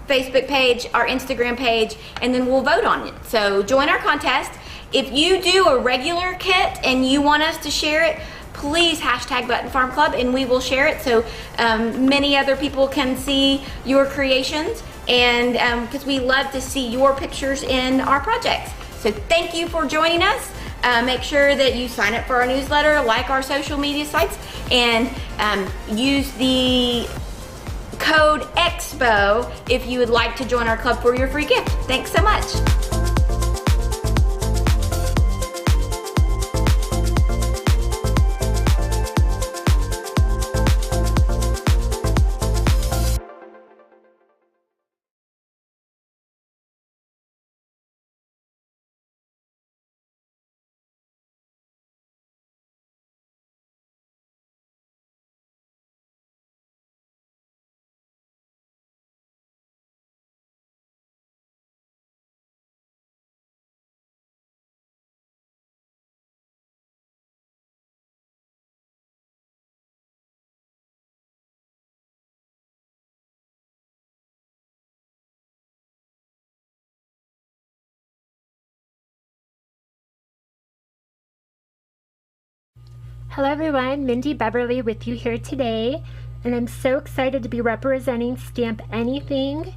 Facebook page, our Instagram page, and then we'll vote on it. So join our contest. If you do a regular kit and you want us to share it, please hashtag Button Farm Club and we will share it so many other people can see your creations, and because we love to see your pictures in our projects. So thank you for joining us. Make sure that you sign up for our newsletter, like our social media sites, and use the code EXPO if you would like to join our club for your free gift. Thanks so much. Hello everyone, Mindy Beverly with you here today, and I'm so excited to be representing Stamp Anything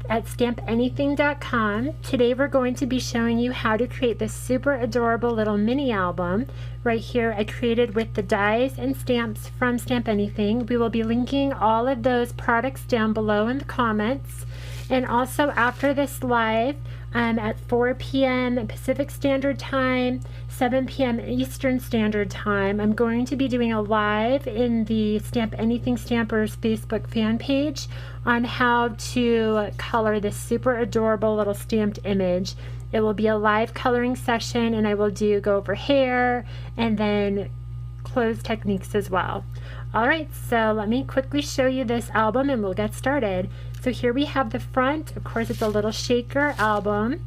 at stampanything.com. Today we're going to be showing you how to create this super adorable little mini album right here I created with the dies and stamps from Stamp Anything. We will be linking all of those products down below in the comments, and also after this live at 4 p.m. Pacific Standard Time, 7 p.m. Eastern Standard Time, I'm going to be doing a live in the Stamp Anything Stampers Facebook fan page on how to color this super adorable little stamped image. It will be a live coloring session, and I will go over hair and then close techniques as well. Alright, so let me quickly show you this album and we'll get started. So here we have the front. Of course, it's a little shaker album.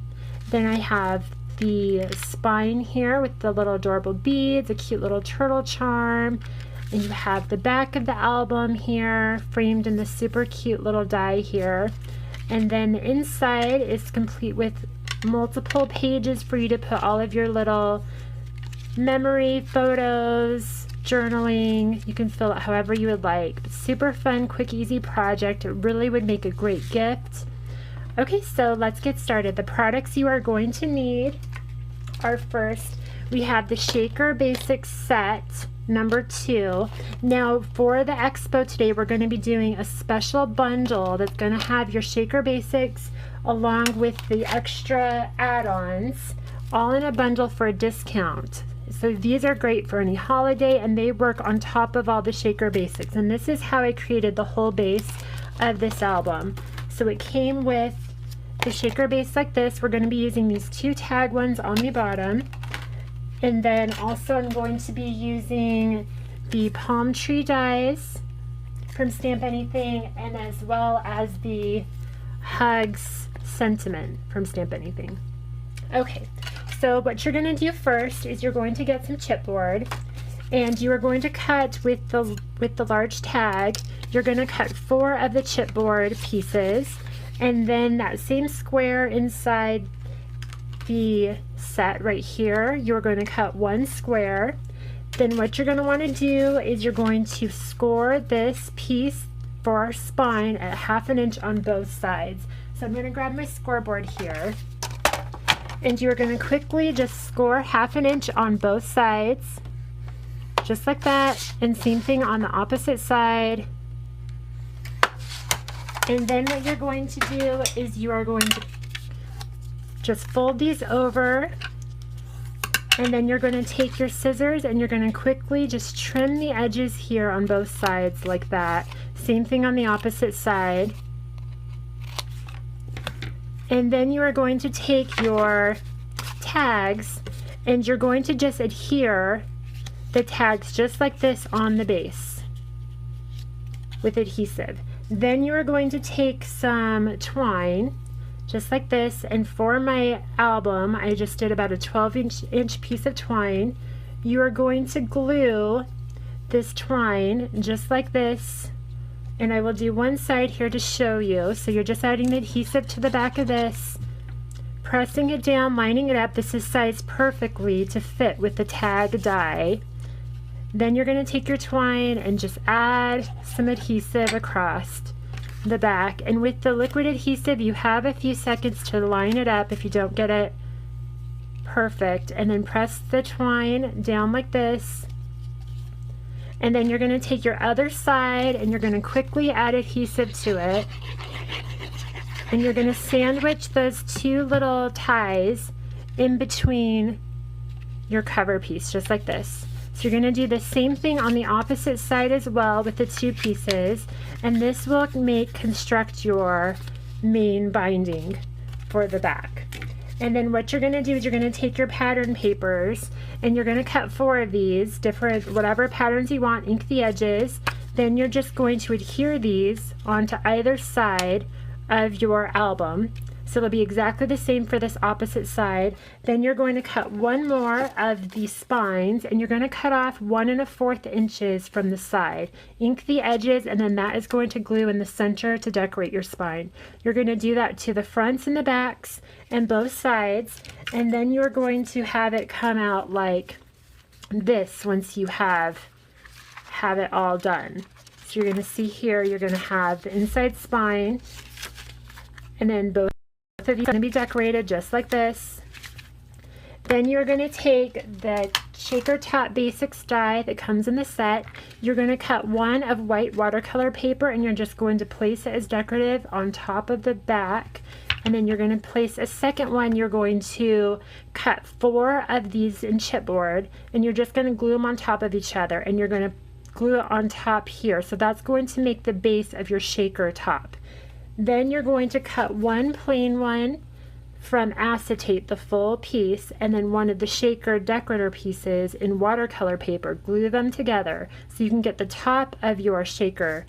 Then I have the spine here with the little adorable beads, a cute little turtle charm. And you have the back of the album here, framed in this super cute little die here. And then the inside is complete with multiple pages for you to put all of your little memory photos, journaling. You can fill it however you would like. But super fun, quick, easy project. It really would make a great gift. Okay, so let's get started. The products you are going to need are, first, we have the Shaker Basics set number 2. Now for the expo today, we're going to be doing a special bundle that's going to have your Shaker Basics along with the extra add-ons all in a bundle for a discount. So these are great for any holiday, and they work on top of all the Shaker Basics. And this is how I created the whole base of this album. So it came with the Shaker base like this. We're going to be using these 2 tag ones on the bottom. And then also I'm going to be using the palm tree dies from Stamp Anything, and as well as the Hugs Sentiment from Stamp Anything. Okay, so what you're going to do first is you're going to get some chipboard, and you are going to cut with the large tag. You're going to cut 4 of the chipboard pieces, and then that same square inside the set right here, you're going to cut 1 square. Then what you're going to want to do is you're going to score this piece for our spine at 1/2 inch on both sides. So I'm going to grab my scoreboard here, and you're going to quickly just score 1/2 inch on both sides, just like that, and same thing on the opposite side. And then what you're going to do is you are going to just fold these over, and then you're going to take your scissors and you're going to quickly just trim the edges here on both sides like that. Same thing on the opposite side. And then you are going to take your tags and you're going to just adhere the tags just like this on the base with adhesive. Then you are going to take some twine just like this, and for my album I just did about a 12-inch piece of twine. You are going to glue this twine just like this, and I will do one side here to show you. So you're just adding the adhesive to the back of this, pressing it down, lining it up. This is sized perfectly to fit with the tag die. Then you're going to take your twine and just add some adhesive across the back, and with the liquid adhesive you have a few seconds to line it up if you don't get it perfect, and then press the twine down like this, and then you're going to take your other side and you're going to quickly add adhesive to it, and you're going to sandwich those 2 little ties in between your cover piece just like this. So you're going to do the same thing on the opposite side as well with the 2 pieces, and this will construct your main binding for the back. And then what you're going to do is you're going to take your pattern papers and you're going to cut 4 of these different whatever patterns you want, ink the edges. Then you're just going to adhere these onto either side of your album. So it'll be exactly the same for this opposite side. Then you're going to cut 1 more of the spines, and you're going to cut off 1 1/4 inches from the side. Ink the edges, and then that is going to glue in the center to decorate your spine. You're going to do that to the fronts and the backs and both sides, and then you're going to have it come out like this once you have it all done. So you're going to see here, you're going to have the inside spine, and then both of these are going to be decorated just like this. Then you're going to take the Shaker Top Basics die that comes in the set. You're going to cut 1 of white watercolor paper, and you're just going to place it as decorative on top of the back. And then you're going to place a second one. You're going to cut 4 of these in chipboard, and you're just going to glue them on top of each other, and you're going to glue it on top here. So that's going to make the base of your shaker top. Then you're going to cut 1 plain one from acetate, the full piece, and then 1 of the shaker decorator pieces in watercolor paper. Glue them together so you can get the top of your shaker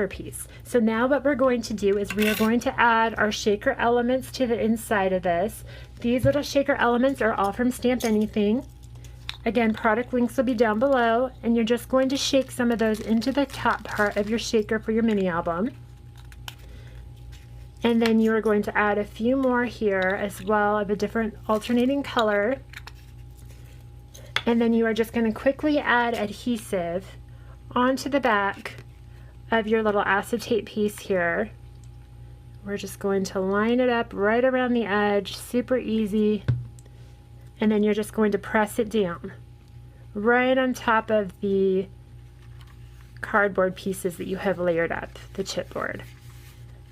piece. So now what we're going to do is we are going to add our shaker elements to the inside of this. These little shaker elements are all from Stamp Anything. Again, product links will be down below, and you're just going to shake some of those into the top part of your shaker for your mini album. And then you are going to add a few more here as well of a different alternating color. And then you are just going to quickly add adhesive onto the back of your little acetate piece here. We're just going to line it up right around the edge, super easy. and then you're just going to press it down right on top of the cardboard pieces that you have layered up, the chipboard.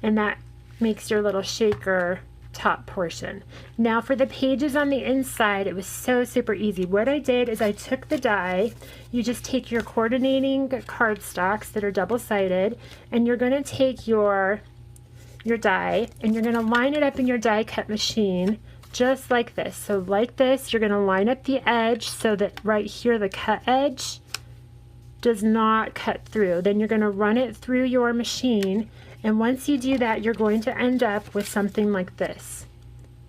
And that makes your little shaker top portion. Now for the pages on the inside, it was so super easy. What I did is I took the die, you just take your coordinating cardstocks that are double-sided, and you're going to take your die and you're going to line it up in your die cut machine just like this. So like this, you're going to line up the edge so that right here the cut edge does not cut through. Then you're going to run it through your machine, and once you do that, you're going to end up with something like this.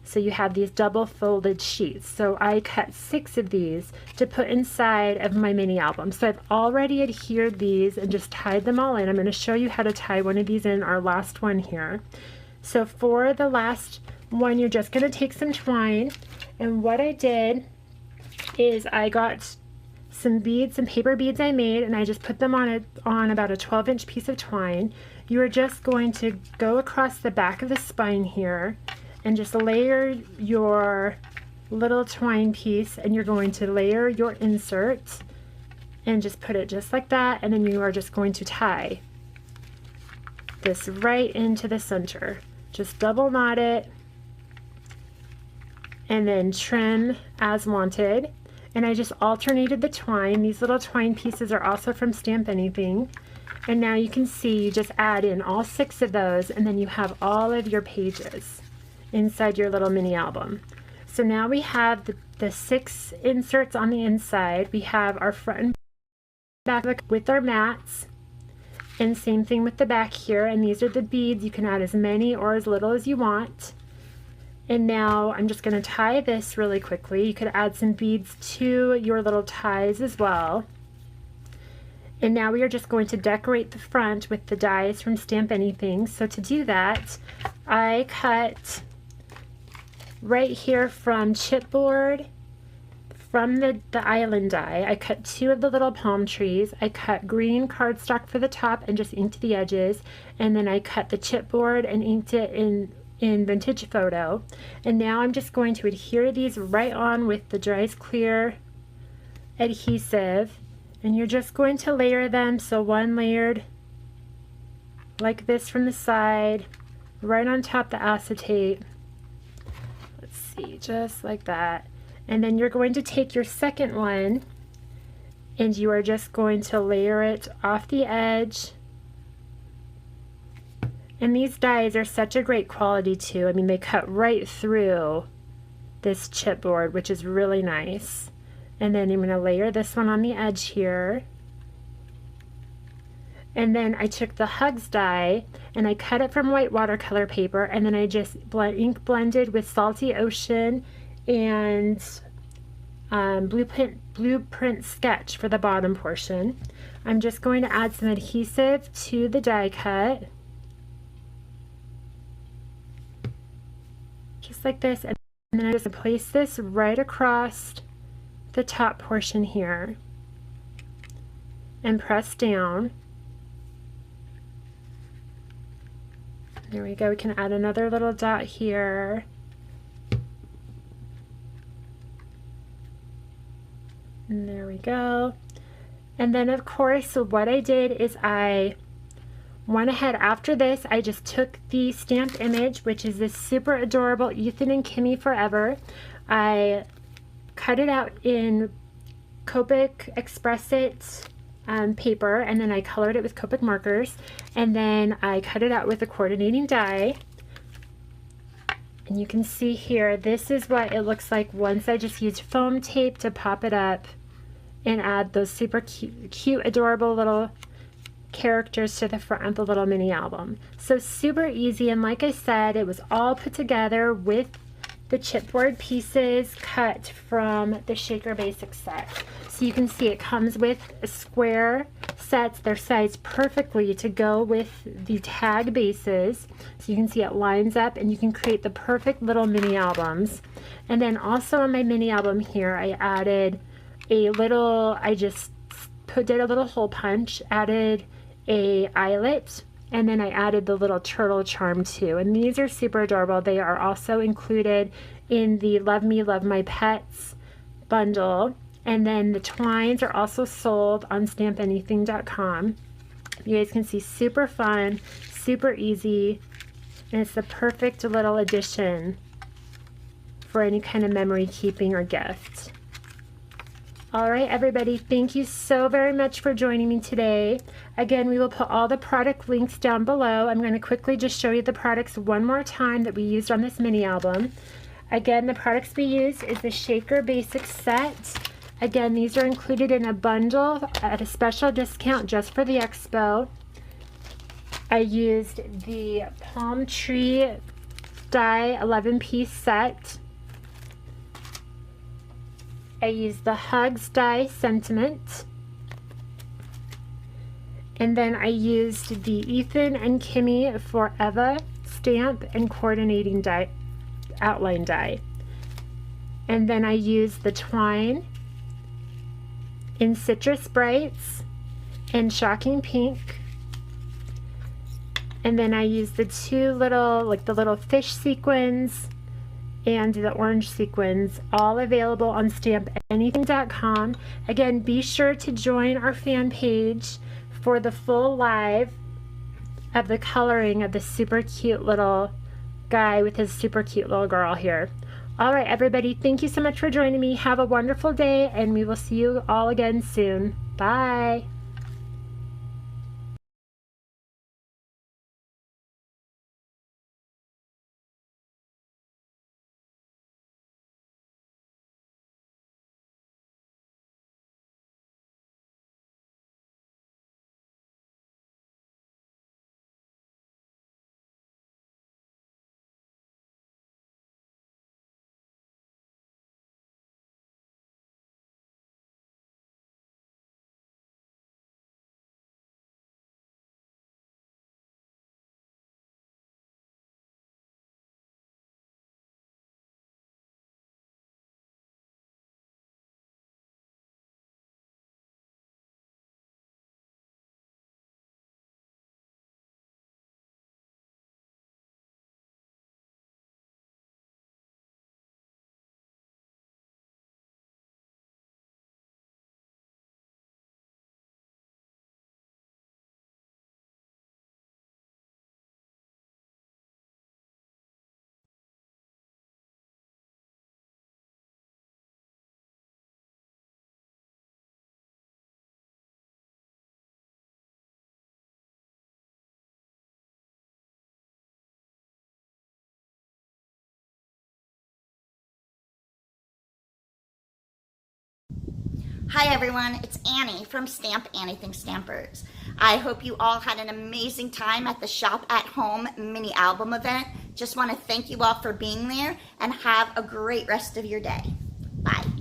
So you have these double folded sheets. So I cut 6 of these to put inside of my mini album. So I've already adhered these and just tied them all in. I'm going to show you how to tie one of these in, our last one here. So for the last one, you're just going to take some twine, and what I did is I got some beads, some paper beads I made, and I just put them on about a 12-inch piece of twine. You are just going to go across the back of the spine here and just layer your little twine piece, and you're going to layer your insert and just put it just like that, and then you are just going to tie this right into the center. Just double knot it and then trim as wanted. And I just alternated the twine. These little twine pieces are also from Stamp Anything. And now you can see you just add in all 6 of those, and then you have all of your pages inside your little mini album. So now we have the 6 inserts on the inside. We have our front and back with our mats, and same thing with the back here. And these are the beads. You can add as many or as little as you want. And now I'm just going to tie this really quickly. You could add some beads to your little ties as well. And now we are just going to decorate the front with the dies from Stamp Anything. So to do that, I cut right here from chipboard, from the island die, I cut 2 of the little palm trees. I cut green cardstock for the top and just inked the edges. And then I cut the chipboard and inked it in Vintage Photo. And now I'm just going to adhere these right on with the Dries Clear adhesive, and you're just going to layer them. So one layered like this from the side, right on top the acetate. Let's see, just like that. And then you're going to take your second one and you are just going to layer it off the edge. And these dies are such a great quality too. I mean, they cut right through this chipboard, which is really nice. And then I'm going to layer this one on the edge here. And then I took the Hugs die and I cut it from white watercolor paper, and then I just ink blended with Salty Ocean and Blueprint Sketch for the bottom portion. I'm just going to add some adhesive to the die cut. Just like this, and then I just place this right across the top portion here and press down. There we go. We can add another little dot here. And there we go. And then of course, so what I did is I went ahead after this, I just took the stamped image, which is this super adorable Ethan and Kimmy Forever. I cut it out in Copic Express It paper, and then I colored it with Copic markers, and then I cut it out with a coordinating die. And you can see here, this is what it looks like once I just used foam tape to pop it up and add those super cute adorable little characters to the front of the little mini album. So super easy, and like I said, it was all put together with the chipboard pieces cut from the Shaker Basics set. So you can see it comes with square sets. They're sized perfectly to go with the tag bases. So you can see it lines up, and you can create the perfect little mini albums. And then also on my mini album here, I added a little, I just did a little hole punch, added a eyelet, and then I added the little turtle charm too. And these are super adorable. They are also included in the Love Me, Love My Pets bundle. And then the twines are also sold on stampanything.com. You guys can see, super fun, super easy, and it's the perfect little addition for any kind of memory keeping or gift. All right, everybody, thank you so very much for joining me today. Again, we will put all the product links down below. I'm going to quickly just show you the products one more time that we used on this mini album. Again, the products we used is the Shaker Basics set. Again, these are included in a bundle at a special discount just for the expo. I used the Palm Tree Die 11-piece set. I used the Hugs Die Sentiment. And then I used the Ethan and Kimmy Forever stamp and coordinating die, outline die. And then I used the twine in Citrus Brights and Shocking Pink. And then I used the two little, like the little fish sequins and the orange sequins, all available on stampanything.com. Again, be sure to join our fan page for the full live of the coloring of the super cute little guy with his super cute little girl here. All right, everybody, thank you so much for joining me. Have a wonderful day, and we will see you all again soon. Bye. Hi everyone, it's Annie from Stamp Anything Stampers. I hope you all had an amazing time at the Shop at Home mini album event. Just want to thank you all for being there and have a great rest of your day. Bye.